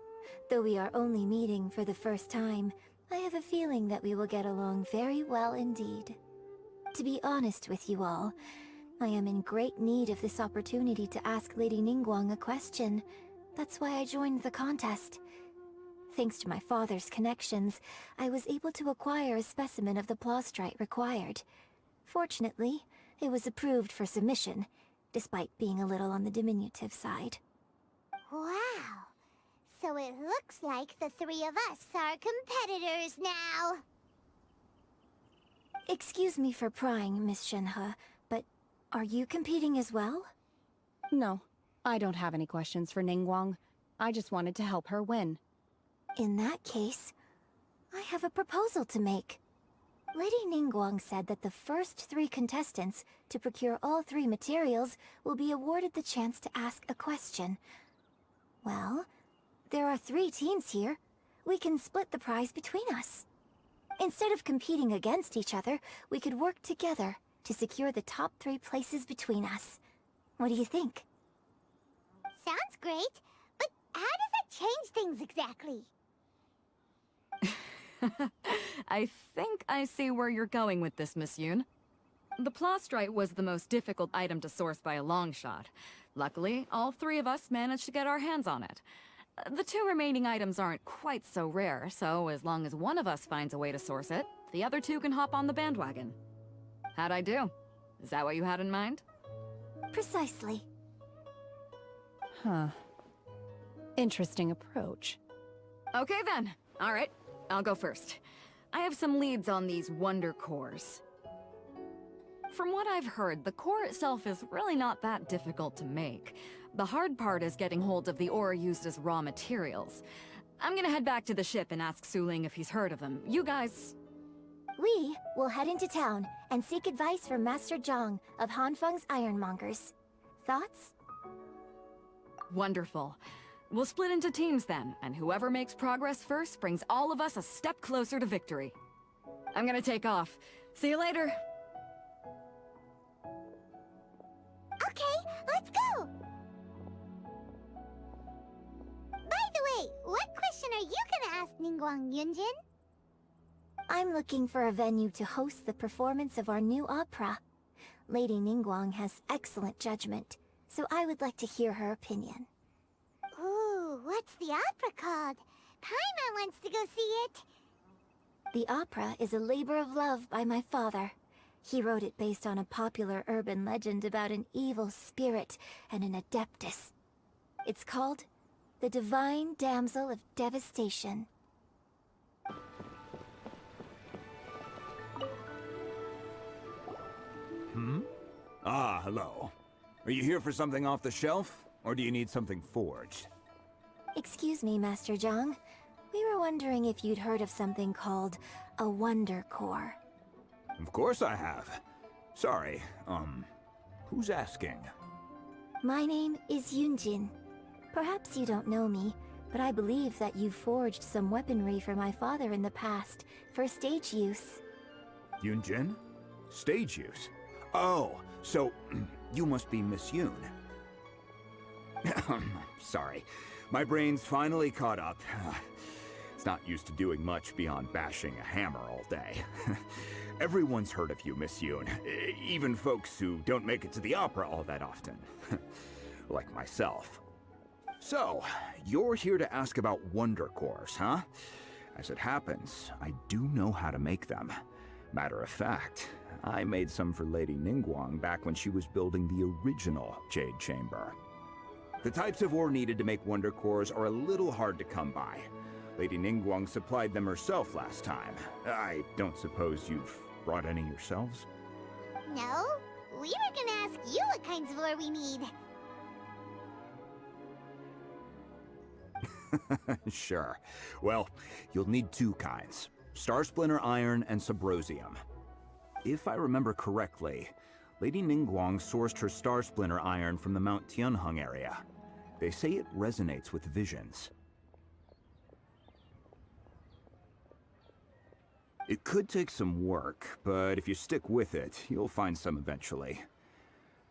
though we are only meeting for the first time, I have a feeling that we will get along very well indeed. To be honest with you all, I am in great need of this opportunity to ask Lady Ningguang a question. That's why I joined the contest. Thanks to my father's connections, I was able to acquire a specimen of the plastrite required. Fortunately, it was approved for submission, despite being a little on the diminutive side. Wow. So it looks like the three of us are competitors now. Excuse me for prying, Miss Shenhe, but are you competing as well? No, I don't have any questions for Ningguang. I just wanted to help her win. In that case, I have a proposal to make. Lady Ningguang said that the first 3 contestants to procure all 3 materials will be awarded the chance to ask a question. Well, there are 3 teams here. We can split the prize between us. Instead of competing against each other, we could work together to secure the top 3 places between us. What do you think? Sounds great, but how does that change things exactly? I think I see where you're going with this, Miss Yoon. The plastrite was the most difficult item to source by a long shot. Luckily, all 3 of us managed to get our hands on it. The 2 remaining items aren't quite so rare, so as long as one of us finds a way to source it, the other 2 can hop on the bandwagon. How'd I do? Is that what you had in mind? Precisely. Huh. Interesting approach. Okay then. All right. I'll go first. I have some leads on these wonder cores. From what I've heard, the core itself is really not that difficult to make. The hard part is getting hold of the ore used as raw materials. I'm gonna head back to the ship and ask Su-Ling if he's heard of them. You guys... We will head into town and seek advice from Master Zhang of Hanfeng's Ironmongers. Thoughts? Wonderful. We'll split into teams then, and whoever makes progress first brings all of us a step closer to victory. I'm gonna take off. See you later! Okay, let's go! By the way, what question are you gonna ask Ningguang, Yunjin? I'm looking for a venue to host the performance of our new opera. Lady Ningguang has excellent judgment, so I would like to hear her opinion. Ooh, what's the opera called? Paimon wants to go see it. The opera is a labor of love by my father. He wrote it based on a popular urban legend about an evil spirit and an adeptus. It's called The Divine Damsel of Devastation. Ah, hello. Are you here for something off the shelf, or do you need something forged? Excuse me, Master Zhang. We were wondering if you'd heard of something called a Wonder Core. Of course I have. Sorry, who's asking? My name is Yunjin. Perhaps you don't know me, but I believe that you forged some weaponry for my father in the past, for stage use. Yunjin? Stage use? Oh, so you must be Miss Yoon. Sorry, my brain's finally caught up. It's not used to doing much beyond bashing a hammer all day. Everyone's heard of you, Miss Yoon. Even folks who don't make it to the opera all that often. Like myself. So, you're here to ask about Wonder Cores, huh? As it happens, I do know how to make them. Matter of fact, I made some for Lady Ningguang back when she was building the original Jade Chamber. The types of ore needed to make Wonder Cores are a little hard to come by. Lady Ningguang supplied them herself last time. I don't suppose you've brought any yourselves? No, we were gonna ask you what kinds of ore we need. Sure. Well, you'll need 2 kinds. Star Splinter Iron and Subrosium. If I remember correctly, Lady Ningguang sourced her Star Splinter Iron from the Mount Tianheng area. They say it resonates with visions. It could take some work, but if you stick with it, you'll find some eventually.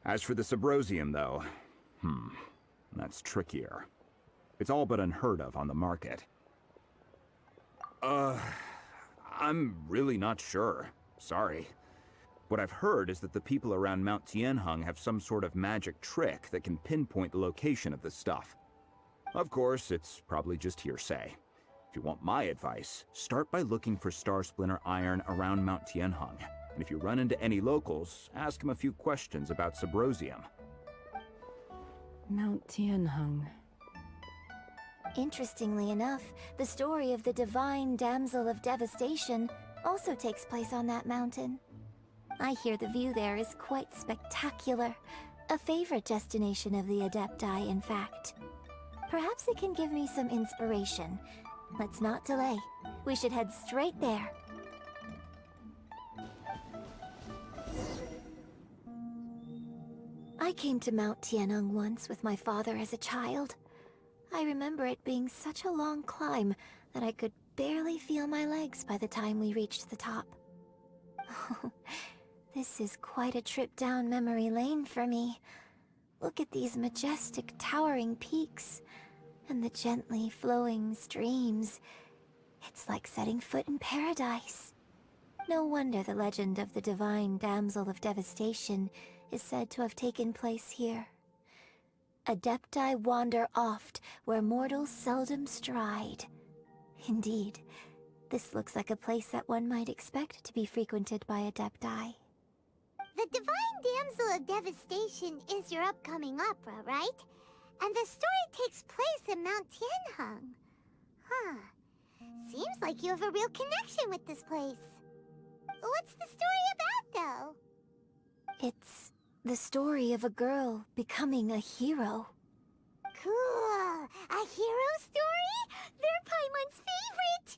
As for the Subrosium, though, that's trickier. It's all but unheard of on the market. I'm really not sure. Sorry. What I've heard is that the people around Mount Tianheng have some sort of magic trick that can pinpoint the location of the stuff. Of course, it's probably just hearsay. If you want my advice, start by looking for Star Splinter iron around Mount Tianheng. And if you run into any locals, ask them a few questions about Subrosium. Mount Tianheng. Interestingly enough, the story of the divine damsel of devastation also takes place on that mountain. I hear the view there is quite spectacular. A favorite destination of the Adepti, in fact. Perhaps it can give me some inspiration. Let's not delay. We should head straight there. I came to Mount Tianheng once with my father as a child. I remember it being such a long climb that I could barely feel my legs by the time we reached the top. This is quite a trip down memory lane for me. Look at these majestic, towering peaks, and the gently flowing streams. It's like setting foot in paradise. No wonder the legend of the divine damsel of devastation is said to have taken place here. Adepti wander oft where mortals seldom stride. Indeed, this looks like a place that one might expect to be frequented by Adepti. The Divine Damsel of Devastation is your upcoming opera, right? And the story takes place in Mount Tianheng. Huh. Seems like you have a real connection with this place. What's the story about, though? It's the story of a girl becoming a hero. Cool! A hero story? They're Paimon's favorite!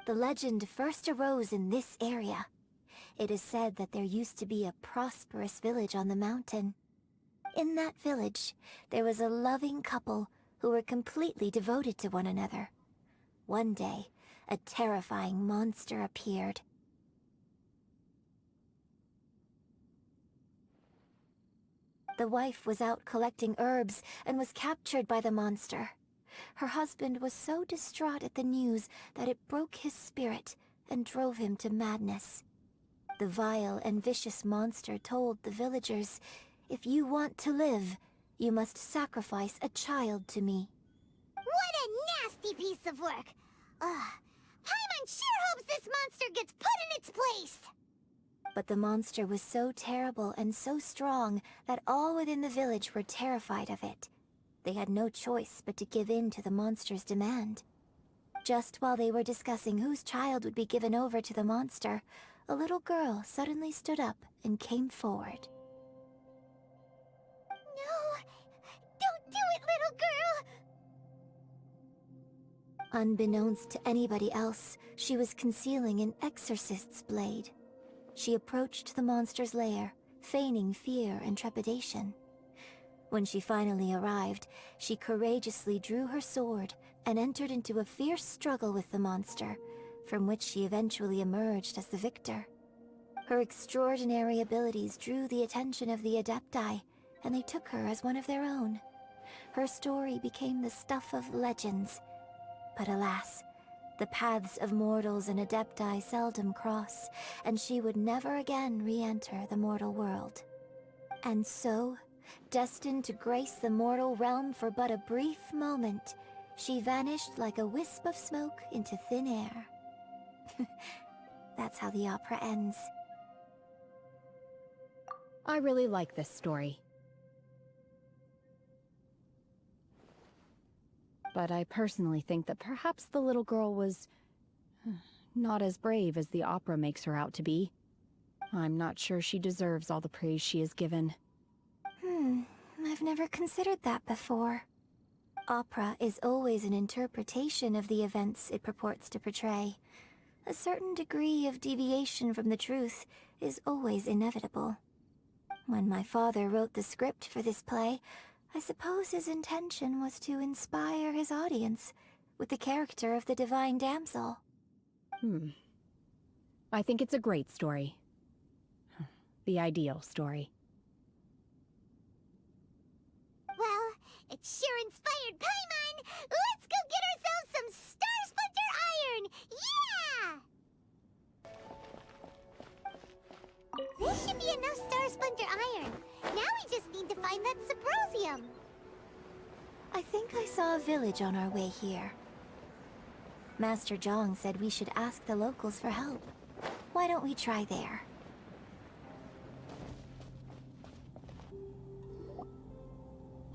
The legend first arose in this area. It is said that there used to be a prosperous village on the mountain. In that village, there was a loving couple who were completely devoted to one another. One day, a terrifying monster appeared. The wife was out collecting herbs and was captured by the monster. Her husband was so distraught at the news that it broke his spirit and drove him to madness. The vile and vicious monster told the villagers, "If you want to live, you must sacrifice a child to me." What a nasty piece of work! Paimon sure hopes this monster gets put in its place! But the monster was so terrible and so strong that all within the village were terrified of it. They had no choice but to give in to the monster's demand. Just while they were discussing whose child would be given over to the monster, a little girl suddenly stood up and came forward. No! Don't do it, little girl! Unbeknownst to anybody else, she was concealing an exorcist's blade. She approached the monster's lair, feigning fear and trepidation. When she finally arrived, she courageously drew her sword and entered into a fierce struggle with the monster, from which she eventually emerged as the victor. Her extraordinary abilities drew the attention of the Adepti, and they took her as one of their own. Her story became the stuff of legends. But alas, the paths of mortals and Adepti seldom cross, and she would never again re-enter the mortal world. And so, destined to grace the mortal realm for but a brief moment, she vanished like a wisp of smoke into thin air. That's how the opera ends. I really like this story. But I personally think that perhaps the little girl was not as brave as the opera makes her out to be. I'm not sure she deserves all the praise she is given. I've never considered that before. Opera is always an interpretation of the events it purports to portray. A certain degree of deviation from the truth is always inevitable. When my father wrote the script for this play, I suppose his intention was to inspire his audience with the character of the Divine Damsel. I think it's a great story. The ideal story. Well, it sure inspired Paimon! Let's go get ourselves some Star Splinter Iron! Yeah! This should be enough Star Splinter Iron. Now we just need to find that Subrosium. I think I saw a village on our way here. Master Zhang said we should ask the locals for help. Why don't we try there?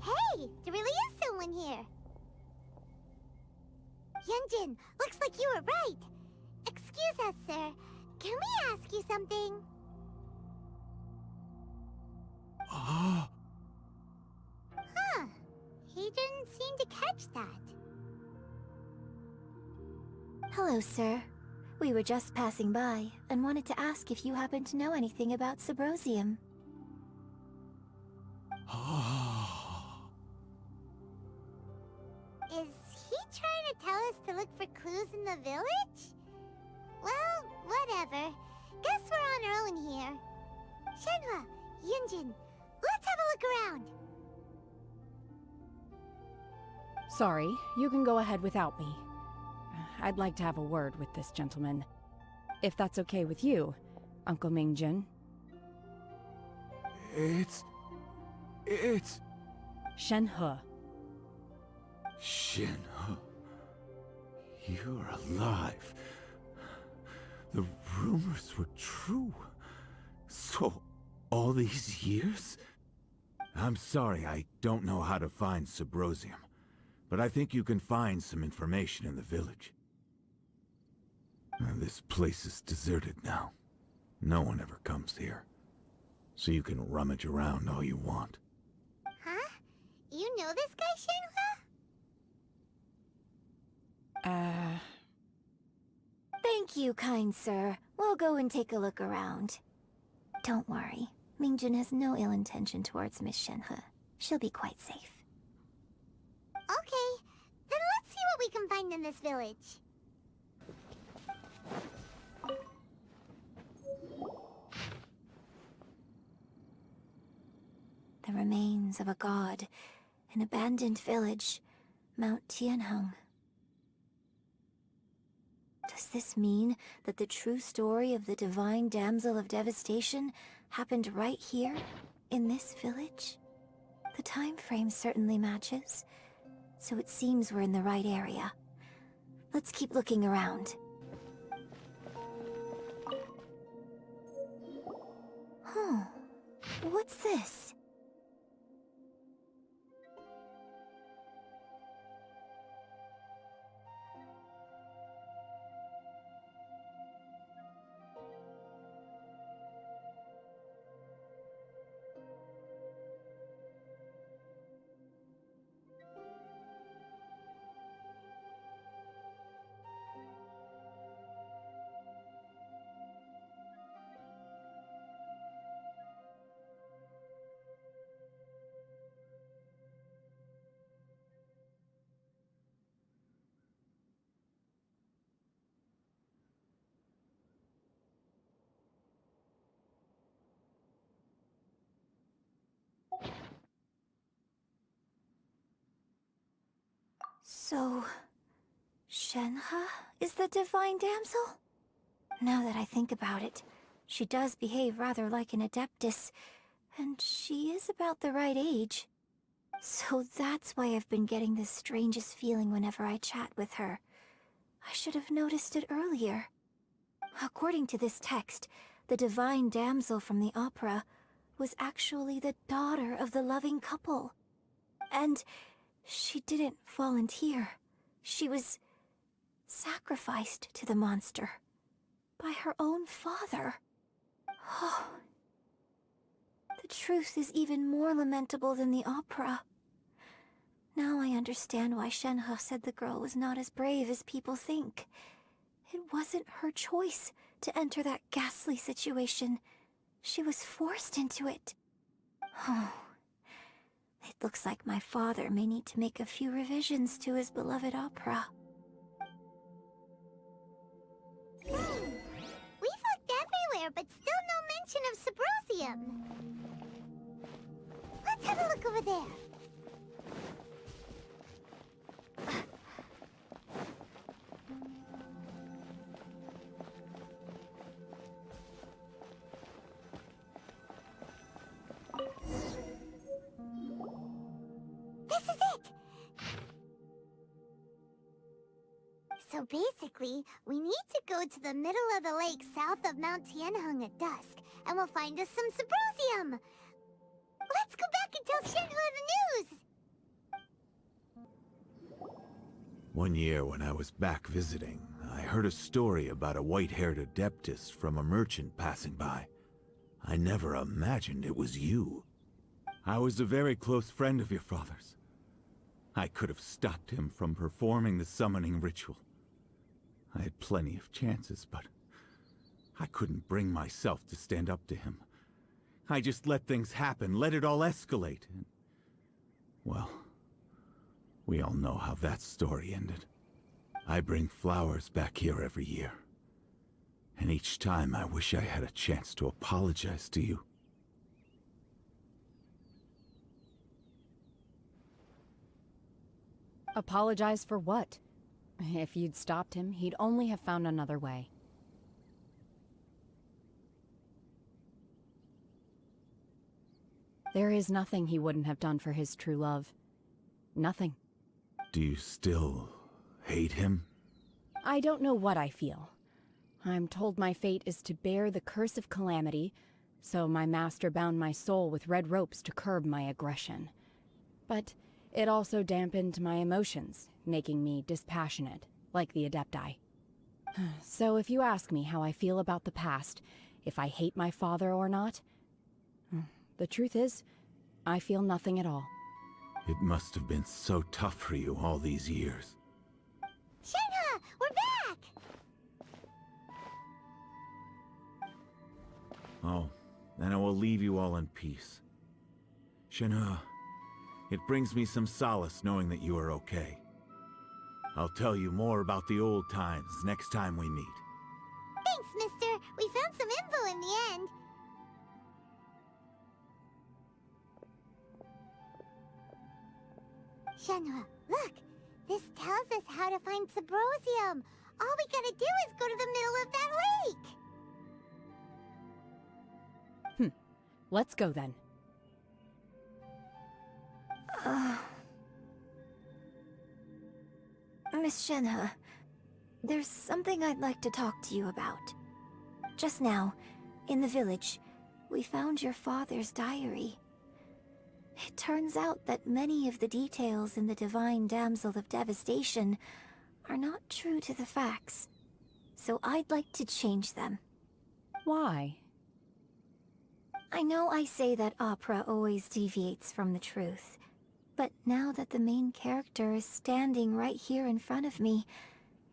Hey, there really is someone here. Yunjin, looks like you were right. Excuse us, sir. Can we ask you something? Huh. He didn't seem to catch that. Hello, sir. We were just passing by and wanted to ask if you happen to know anything about Subrosium. Is he trying to tell us to look for clues in the village? Well, whatever. Guess we're on our own here. Shenhua, Yunjin, let's have a look around. Sorry, you can go ahead without me. I'd like to have a word with this gentleman. If that's okay with you, Uncle Mingjun. It's... Shenhe. Shenhe. You're alive. The rumors were true. So, all these years? I'm sorry, I don't know how to find Subrosium. But I think you can find some information in the village. This place is deserted now. No one ever comes here. So you can rummage around all you want. Huh? You know this guy, Shenhua? Thank you, kind sir. We'll go and take a look around. Don't worry. Mingjun has no ill intention towards Miss Shenhe. She'll be quite safe. Okay, then let's see what we can find in this village. The remains of a god, an abandoned village, Mount Tianheng. Does this mean that the true story of the Divine Damsel of Devastation happened right here, in this village? The time frame certainly matches, so it seems we're in the right area. Let's keep looking around. Huh. What's this? So, Shenhe is the Divine Damsel? Now that I think about it, she does behave rather like an Adeptus, and she is about the right age. So that's why I've been getting the strangest feeling whenever I chat with her. I should have noticed it earlier. According to this text, the Divine Damsel from the opera was actually the daughter of the loving couple. And she didn't volunteer. She was sacrificed to the monster by her own father. Oh, the truth is even more lamentable than the opera. Now I understand why Shenhe said the girl was not as brave as people think. It wasn't her choice to enter that ghastly situation. She was forced into it. Oh. It looks like my father may need to make a few revisions to his beloved opera. We've looked everywhere, but still no mention of Subrosium. Let's have a look over there. This is it! So basically, we need to go to the middle of the lake south of Mount Tianheng at dusk, and we'll find us some Symposium! Let's go back and tell Shenhua the news! One year when I was back visiting, I heard a story about a white-haired adeptus from a merchant passing by. I never imagined it was you. I was a very close friend of your father's. I could have stopped him from performing the summoning ritual. I had plenty of chances, but I couldn't bring myself to stand up to him. I just let things happen, let it all escalate, and... well, we all know how that story ended. I bring flowers back here every year. And each time I wish I had a chance to apologize to you. Apologize for what? If you'd stopped him, he'd only have found another way. There is nothing he wouldn't have done for his true love. Nothing. Do you still hate him? I don't know what I feel. I'm told my fate is to bear the curse of calamity, so my master bound my soul with red ropes to curb my aggression. But it also dampened my emotions, making me dispassionate, like the Adepti. So if you ask me how I feel about the past, if I hate my father or not, the truth is, I feel nothing at all. It must have been so tough for you all these years. Shenhua, we're back! Oh, then I will leave you all in peace. Shenhua, it brings me some solace knowing that you are okay. I'll tell you more about the old times next time we meet. Thanks, mister. We found some info in the end. Shenhua, look! This tells us how to find Symposium. All we gotta do is go to the middle of that lake! Let's go then. Miss Shenhua, there's something I'd like to talk to you about. Just now, in the village, we found your father's diary. It turns out that many of the details in the Divine Damsel of Devastation are not true to the facts. So I'd like to change them. Why? I know I say that opera always deviates from the truth, but now that the main character is standing right here in front of me,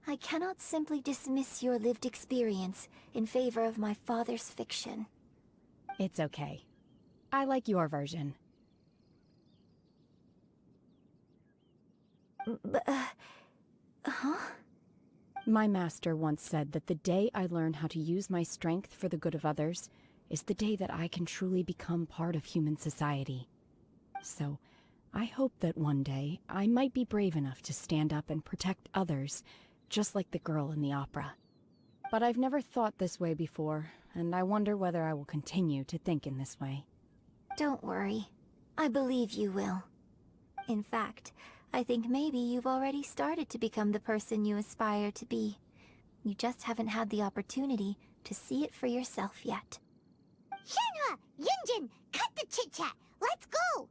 I cannot simply dismiss your lived experience in favor of my father's fiction. It's okay. I like your version. Huh? My master once said that the day I learn how to use my strength for the good of others is the day that I can truly become part of human society. So, I hope that one day I might be brave enough to stand up and protect others, just like the girl in the opera. But I've never thought this way before, and I wonder whether I will continue to think in this way. Don't worry. I believe you will. In fact, I think maybe you've already started to become the person you aspire to be. You just haven't had the opportunity to see it for yourself yet. Shenhua! Yunjin! Cut the chit-chat! Let's go!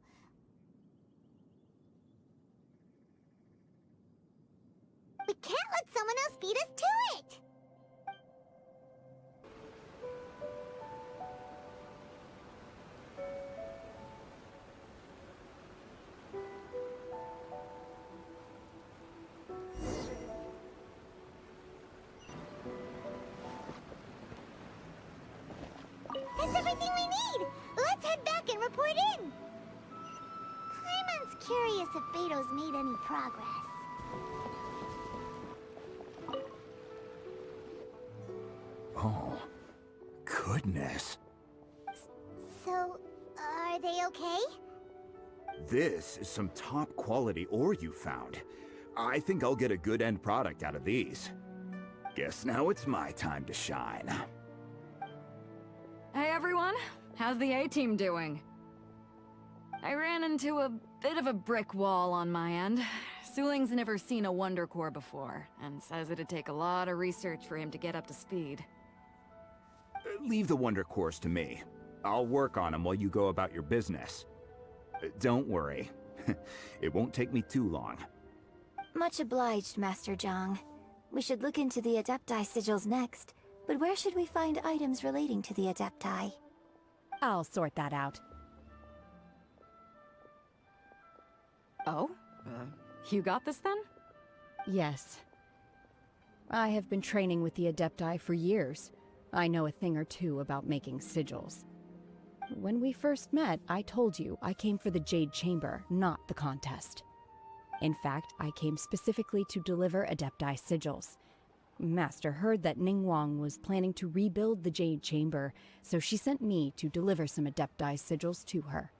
We can't let someone else beat us to it! That's everything we need! Let's head back and report in! Paimon's curious if Beto's made any progress. Oh, goodness. So, are they okay? This is some top quality ore you found. I think I'll get a good end product out of these. Guess now it's my time to shine. Hey everyone, how's the A-team doing? I ran into a bit of a brick wall on my end, Suling's never seen a Wonder Core before, and says it'd take a lot of research for him to get up to speed. Leave the Wonder Cores to me. I'll work on them while you go about your business. Don't worry. It won't take me too long. Much obliged, Master Zhang. We should look into the Adepti sigils next, but where should we find items relating to the Adepti? I'll sort that out. Oh? You got this then? Yes. I have been training with the Adepti for years. I know a thing or two about making sigils. When we first met, I told you I came for the Jade Chamber, not the contest. In fact, I came specifically to deliver Adepti sigils. Master heard that Ningguang was planning to rebuild the Jade Chamber, so she sent me to deliver some Adepti sigils to her.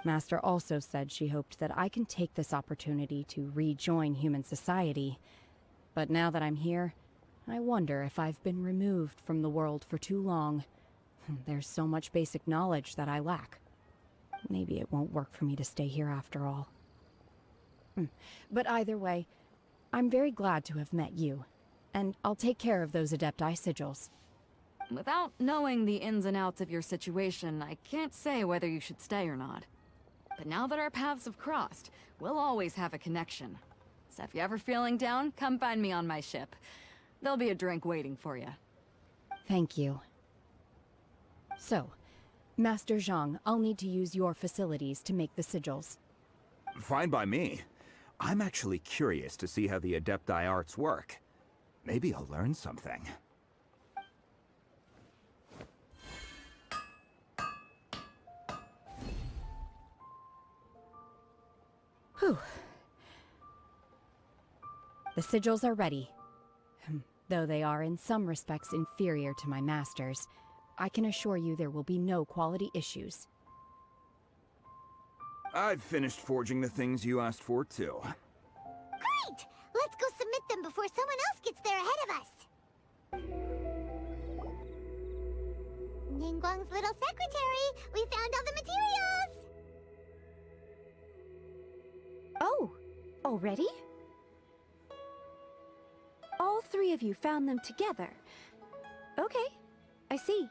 Master also said she hoped that I can take this opportunity to rejoin human society. But now that I'm here, I wonder if I've been removed from the world for too long. There's so much basic knowledge that I lack. Maybe it won't work for me to stay here after all. But either way, I'm very glad to have met you, and I'll take care of those Adepti sigils. Without knowing the ins and outs of your situation, I can't say whether you should stay or not. But now that our paths have crossed, we'll always have a connection. So if you're ever feeling down, come find me on my ship. There'll be a drink waiting for you. Thank you. So, Master Zhang, I'll need to use your facilities to make the sigils. Fine by me. I'm actually curious to see how the Adepti arts work. Maybe I'll learn something. Whew. The sigils are ready. Though they are in some respects inferior to my master's, I can assure you there will be no quality issues. I've finished forging the things you asked for, too. Great! Let's go submit them before someone else gets there ahead of us. Ningguang's little secretary! We found all the materials! Oh, already? All three of you found them together. Okay, I see.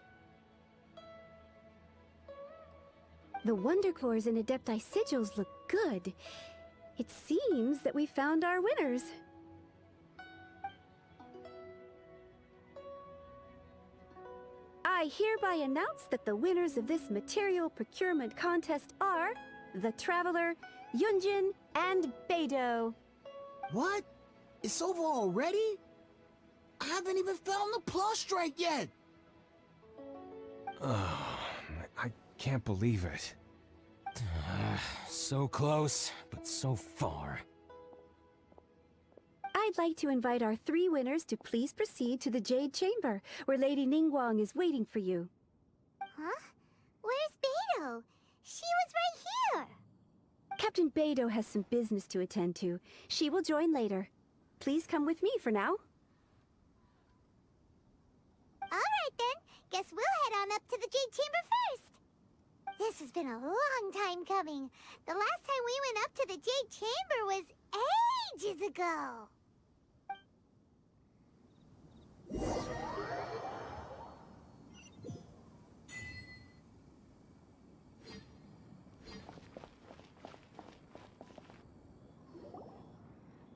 The Wonder Cores and Adepti sigils look good. It seems that we found our winners. I hereby announce that the winners of this material procurement contest are the Traveler, Yunjin, and Beidou. What? It's over already? I haven't even found the Plustrite yet! Oh, I can't believe it. So close, but so far. I'd like to invite our three winners to please proceed to the Jade Chamber, where Lady Ningguang is waiting for you. Huh? Where's Beidou? She was right here! Captain Beidou has some business to attend to. She will join later. Please come with me for now. Alright then, guess we'll head on up to the Jade Chamber first. This has been a long time coming. The last time we went up to the Jade Chamber was ages ago.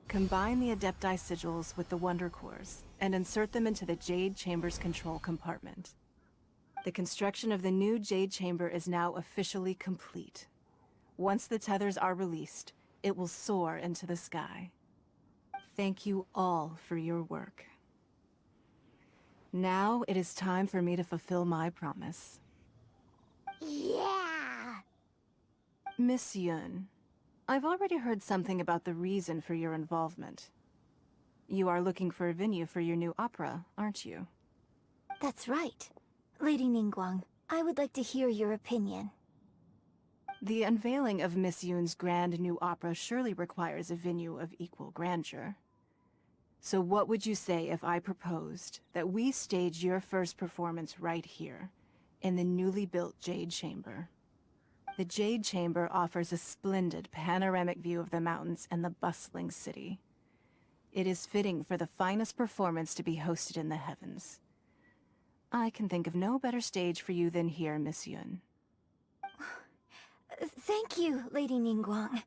Combine the Adepti sigils with the Wonder Cores and insert them into the Jade Chamber's control compartment. The construction of the new Jade Chamber is now officially complete. Once the tethers are released, it will soar into the sky. Thank you all for your work. Now it is time for me to fulfill my promise. Yeah! Miss Yun, I've already heard something about the reason for your involvement. You are looking for a venue for your new opera, aren't you? That's right. Lady Ningguang, I would like to hear your opinion. The unveiling of Miss Yun's grand new opera surely requires a venue of equal grandeur. So what would you say if I proposed that we stage your first performance right here, in the newly built Jade Chamber? The Jade Chamber offers a splendid panoramic view of the mountains and the bustling city. It is fitting for the finest performance to be hosted in the heavens. I can think of no better stage for you than here, Miss Yun. Thank you, Lady Ningguang.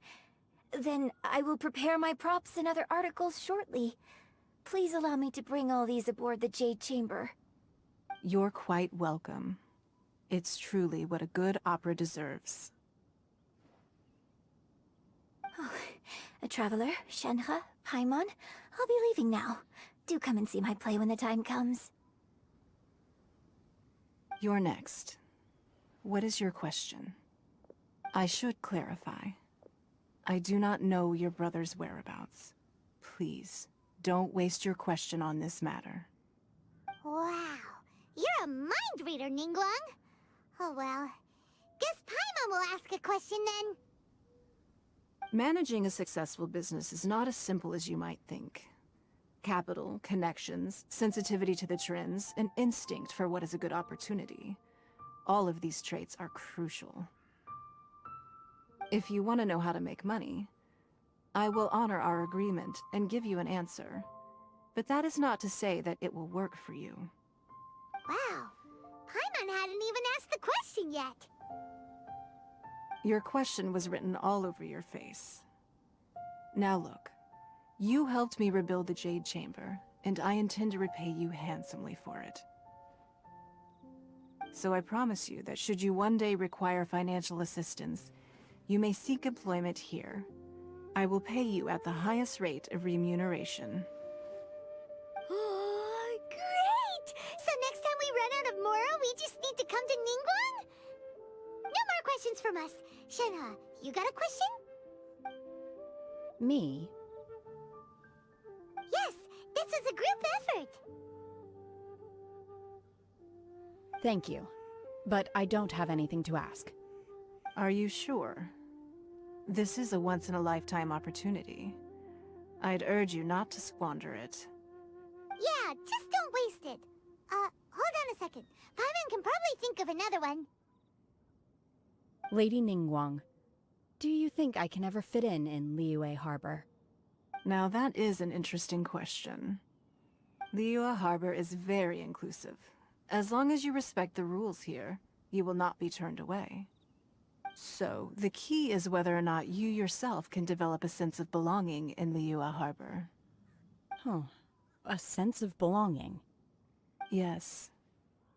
Then I will prepare my props and other articles shortly. Please allow me to bring all these aboard the Jade Chamber. You're quite welcome. It's truly what a good opera deserves. Oh, a traveler, Shenhe, Paimon, I'll be leaving now. Do come and see my play when the time comes. You're next. What is your question? I should clarify. I do not know your brother's whereabouts. Please, don't waste your question on this matter. Wow, you're a mind reader, Ningguang. Oh well, guess Paimon will ask a question then. Managing a successful business is not as simple as you might think. Capital, connections, sensitivity to the trends, and instinct for what is a good opportunity. All of these traits are crucial. If you want to know how to make money, I will honor our agreement and give you an answer. But that is not to say that it will work for you. Wow, Paimon hadn't even asked the question yet. Your question was written all over your face. Now look, you helped me rebuild the Jade Chamber, and I intend to repay you handsomely for it. So I promise you that should you one day require financial assistance, you may seek employment here. I will pay you at the highest rate of remuneration. Oh, great! So next time we run out of Moro, we just need to come to Ningguang? No more questions from us. Shenhe, you got a question? Me? Yes, this is a group effort. Thank you. But I don't have anything to ask. Are you sure? This is a once-in-a-lifetime opportunity. I'd urge you not to squander it. Yeah, just don't waste it. Hold on a second. Paimon can probably think of another one. Lady Ningguang, do you think I can ever fit in Liyue Harbor? Now that is an interesting question. Liyue Harbor is very inclusive. As long as you respect the rules here, you will not be turned away. So, the key is whether or not you yourself can develop a sense of belonging in Liyue Harbor. Huh. A sense of belonging? Yes.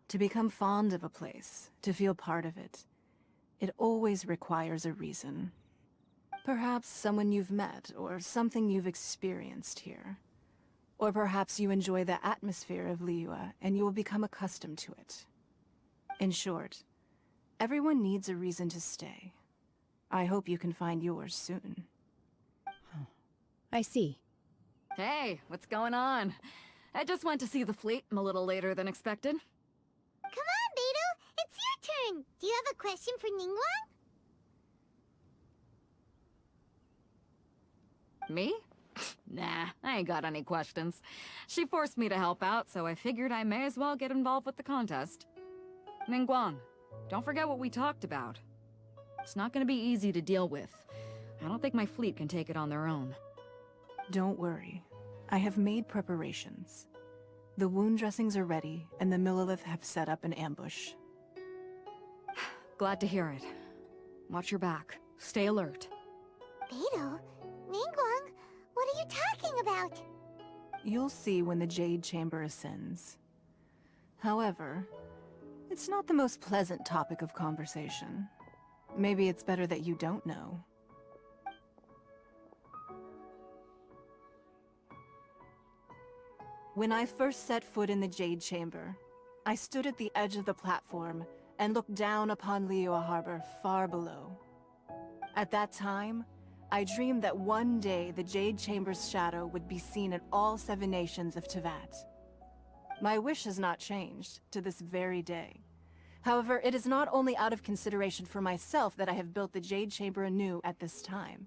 To become fond of a place, to feel part of it, it always requires a reason. Perhaps someone you've met, or something you've experienced here. Or perhaps you enjoy the atmosphere of Liyue, and you will become accustomed to it. In short, everyone needs a reason to stay. I hope you can find yours soon. I see. Hey, what's going on? I just went to see the fleet. I'm a little later than expected. Come on, Beidou! It's your turn! Do you have a question for Ningguang? Me? Nah, I ain't got any questions. She forced me to help out, so I figured I may as well get involved with the contest. Ningguang, don't forget what we talked about. It's not gonna be easy to deal with. I don't think my fleet can take it on their own. Don't worry. I have made preparations. The wound dressings are ready, and the Millilith have set up an ambush. Glad to hear it. Watch your back. Stay alert. Beidou? Ningguang? What are you talking about? You'll see when the Jade Chamber ascends. However, it's not the most pleasant topic of conversation. Maybe it's better that you don't know. When I first set foot in the Jade Chamber, I stood at the edge of the platform and looked down upon Liyue Harbor far below. At that time, I dreamed that one day the Jade Chamber's shadow would be seen in all 7 nations of Teyvat. My wish has not changed to this very day. However, it is not only out of consideration for myself that I have built the Jade Chamber anew at this time.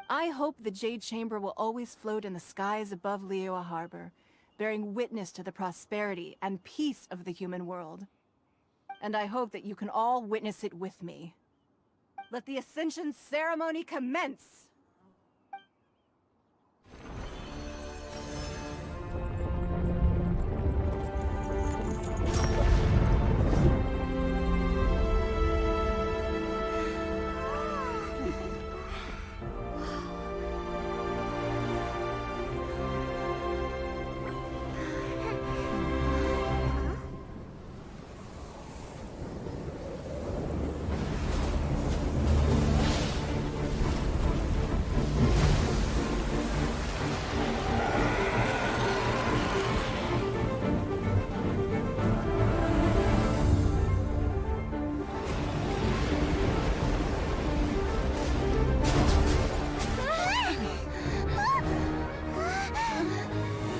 I hope the Jade Chamber will always float in the skies above Liyue Harbor, bearing witness to the prosperity and peace of the human world. And I hope that you can all witness it with me. Let the Ascension ceremony commence!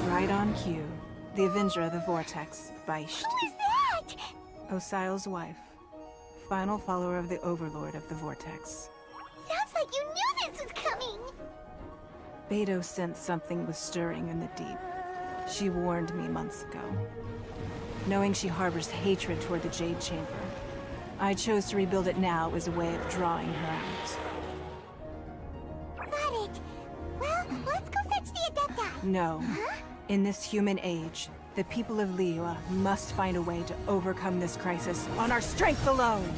Right on cue. The Avenger of the Vortex, Beisht. Who is that? Osial's wife. Final follower of the Overlord of the Vortex. Sounds like you knew this was coming! Beidou sensed something was stirring in the deep. She warned me months ago. Knowing she harbors hatred toward the Jade Chamber, I chose to rebuild it now as a way of drawing her out. Got it. Well, let's go fetch the Adepta. No. Huh? In this human age, the people of Liyue must find a way to overcome this crisis on our strength alone!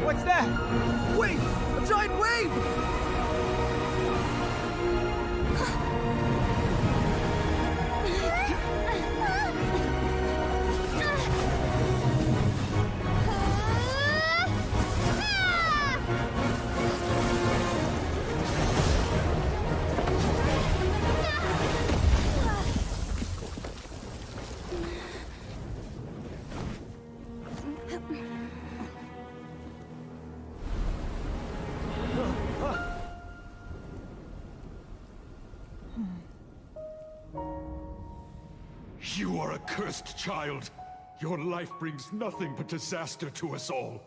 What's that? Wait! A giant wave! You are a cursed child. Your life brings nothing but disaster to us all.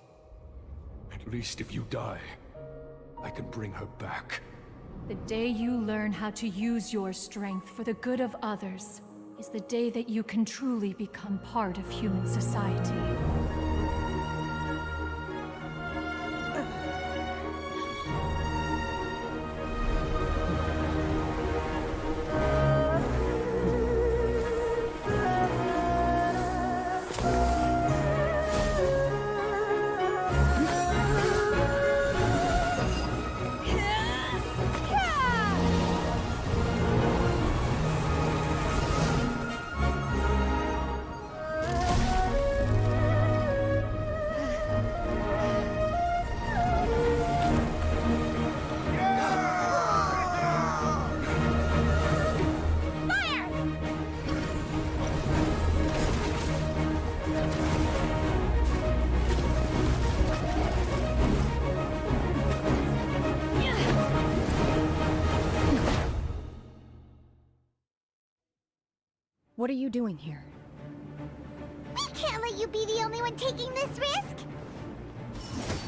At least if you die, I can bring her back. The day you learn how to use your strength for the good of others is the day that you can truly become part of human society. What are you doing here? We can't let you be the only one taking this risk!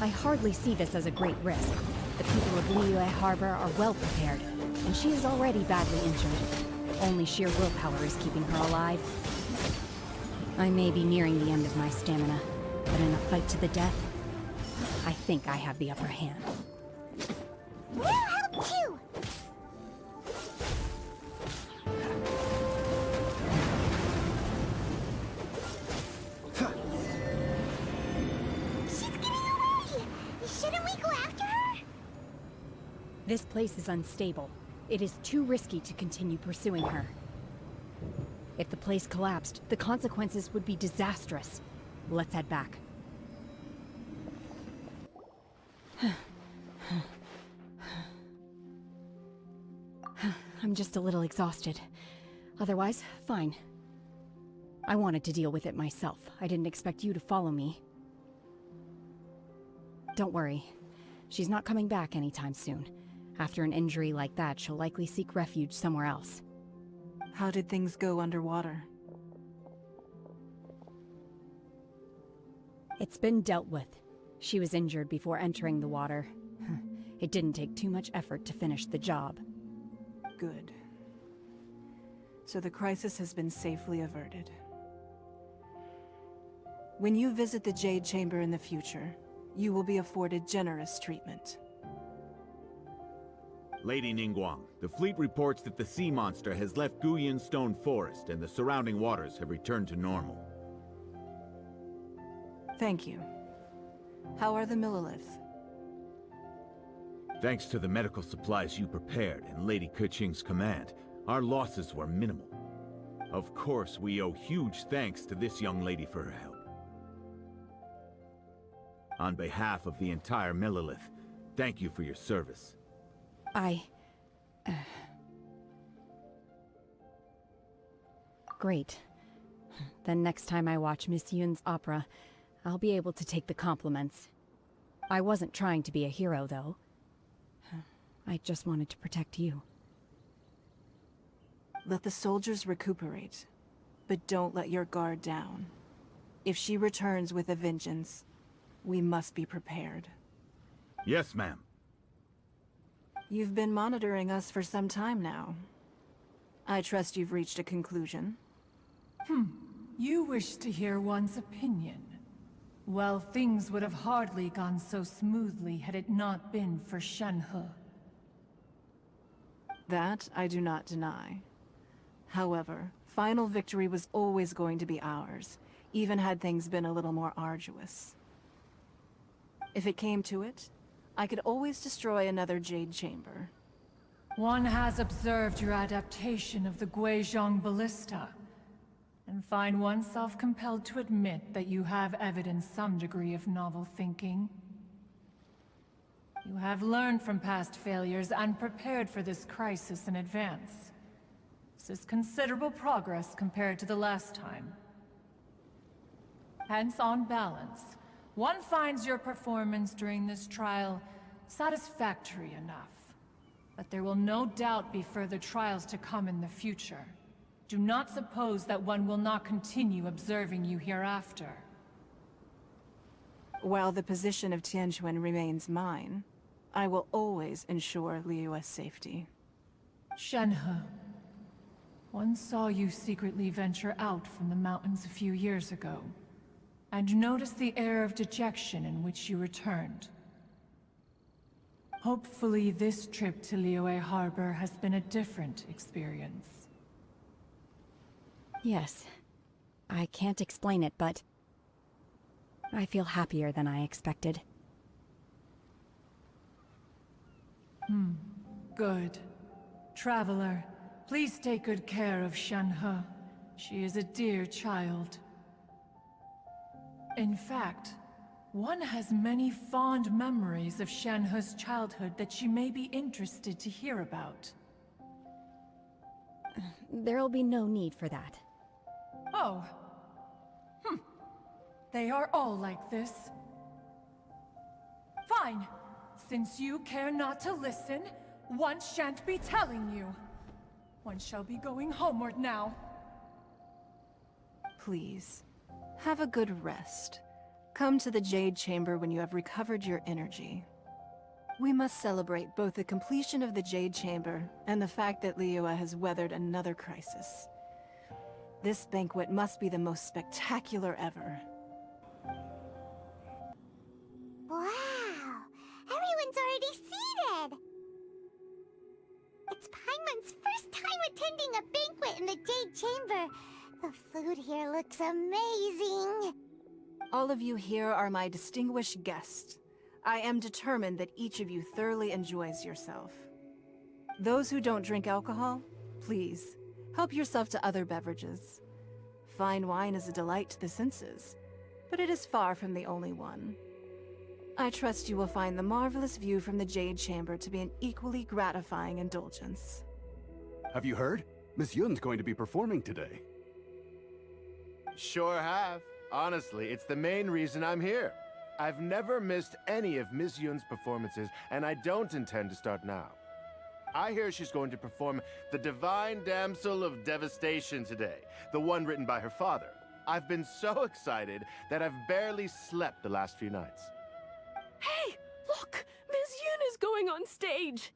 I hardly see this as a great risk. The people of Liyue Harbor are well prepared, and she is already badly injured. Only sheer willpower is keeping her alive. I may be nearing the end of my stamina, but in a fight to the death, I think I have the upper hand. We'll help you! She's getting away! Shouldn't we go after her? This place is unstable. It is too risky to continue pursuing her. If the place collapsed, the consequences would be disastrous. Let's head back. I'm just a little exhausted. Otherwise, fine. I wanted to deal with it myself. I didn't expect you to follow me. Don't worry. She's not coming back anytime soon. After an injury like that, she'll likely seek refuge somewhere else. How did things go underwater? It's been dealt with. She was injured before entering the water. It didn't take too much effort to finish the job. Good. So the crisis has been safely averted. When you visit the Jade Chamber in the future, you will be afforded generous treatment. Lady Ningguang, the fleet reports that the sea monster has left Guyan Stone Forest and the surrounding waters have returned to normal. Thank you. How are the Millilith? Thanks to the medical supplies you prepared and Lady Keqing's command, our losses were minimal. Of course, we owe huge thanks to this young lady for her help. On behalf of the entire Millilith, thank you for your service. Great. Then next time I watch Miss Yun's opera, I'll be able to take the compliments. I wasn't trying to be a hero, though. I just wanted to protect you. Let the soldiers recuperate, but don't let your guard down. If she returns with a vengeance, we must be prepared. Yes, ma'am. You've been monitoring us for some time now. I trust you've reached a conclusion. You wish to hear one's opinion. Well, things would have hardly gone so smoothly had it not been for Shenhe. That I do not deny. However, final victory was always going to be ours, even had things been a little more arduous. If it came to it, I could always destroy another Jade Chamber. One has observed your adaptation of the Guizhong Ballista, and find oneself compelled to admit that you have evidenced some degree of novel thinking. You have learned from past failures and prepared for this crisis in advance. This is considerable progress compared to the last time. Hence, on balance, one finds your performance during this trial satisfactory enough. But there will no doubt be further trials to come in the future. Do not suppose that one will not continue observing you hereafter. While the position of Tianquan remains mine, I will always ensure Liyue's safety. Shenhe, one saw you secretly venture out from the mountains a few years ago, and noticed the air of dejection in which you returned. Hopefully this trip to Liyue Harbor has been a different experience. Yes. I can't explain it, but I feel happier than I expected. Good. Traveler, please take good care of Shenhe. She is a dear child. In fact, one has many fond memories of Shenhe's childhood that she may be interested to hear about. There'll be no need for that. Oh. They are all like this. Fine. Since you care not to listen, one shan't be telling you. One shall be going homeward now. Please, have a good rest. Come to the Jade Chamber when you have recovered your energy. We must celebrate both the completion of the Jade Chamber and the fact that Liyue has weathered another crisis. This banquet must be the most spectacular ever. Wow! Everyone's already seated! It's Paimon's first time attending a banquet in the Jade Chamber. The food here looks amazing. All of you here are my distinguished guests. I am determined that each of you thoroughly enjoys yourself. Those who don't drink alcohol, please, help yourself to other beverages. Fine wine is a delight to the senses, but it is far from the only one. I trust you will find the marvelous view from the Jade Chamber to be an equally gratifying indulgence. Have you heard? Miss Yun's going to be performing today. Sure have. Honestly, it's the main reason I'm here. I've never missed any of Miss Yun's performances, and I don't intend to start now. I hear she's going to perform The Divine Damsel of Devastation today, the one written by her father. I've been so excited that I've barely slept the last few nights. Hey, look! Miss Yun is going on stage!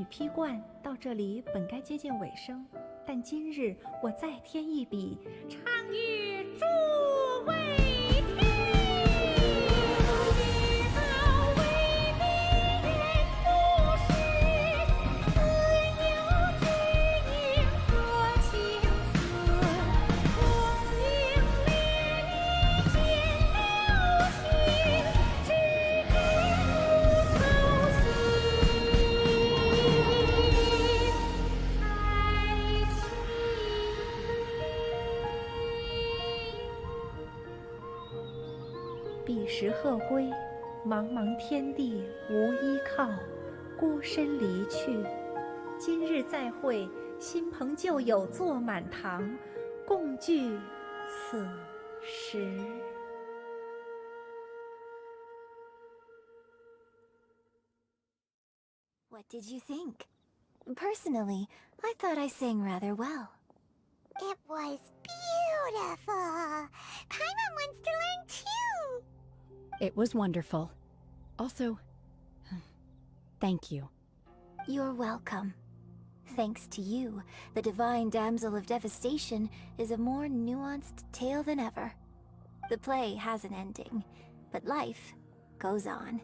批冠到这里本该接近尾声，但今日我再添一笔，唱与诸位听。知道为敌人不是，自有知音多情思。功名烈烈见了心，只知无愁心。彼时鹤归，茫茫天地无依靠，孤身离去。今日再会，新朋旧友坐满堂，共聚此时。What did you think? Personally, I thought I sang rather well. It was beautiful. Paimon wants to learn too. It was wonderful. Also, thank you. You're welcome. Thanks to you, the Divine Damsel of Devastation is a more nuanced tale than ever. The play has an ending, but life goes on.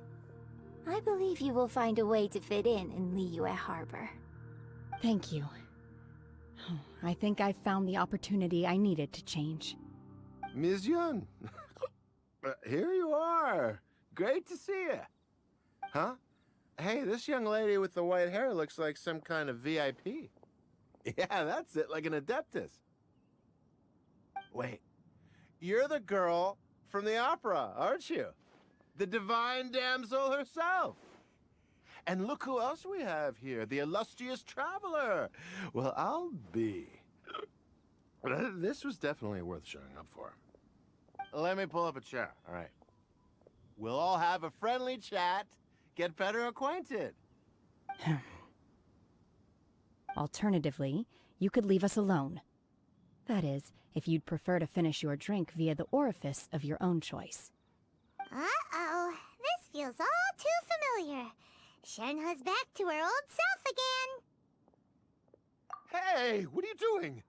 I believe you will find a way to fit in Liyue Harbor. Thank you. I think I've found the opportunity I needed to change. Ms. Yun, here you are. Great to see you. Huh? Hey, this young lady with the white hair looks like some kind of VIP. Yeah, that's it, like an Adeptus. Wait, you're the girl from the opera, aren't you? The Divine Damsel herself. And look who else we have here, the illustrious traveler. Well, I'll be. This was definitely worth showing up for. Let me pull up a chair, all right. We'll all have a friendly chat, get better acquainted. Alternatively, you could leave us alone. That is, if you'd prefer to finish your drink via the orifice of your own choice. Uh-oh, this feels all too familiar. Shenhe's back to her old self again. Hey, what are you doing?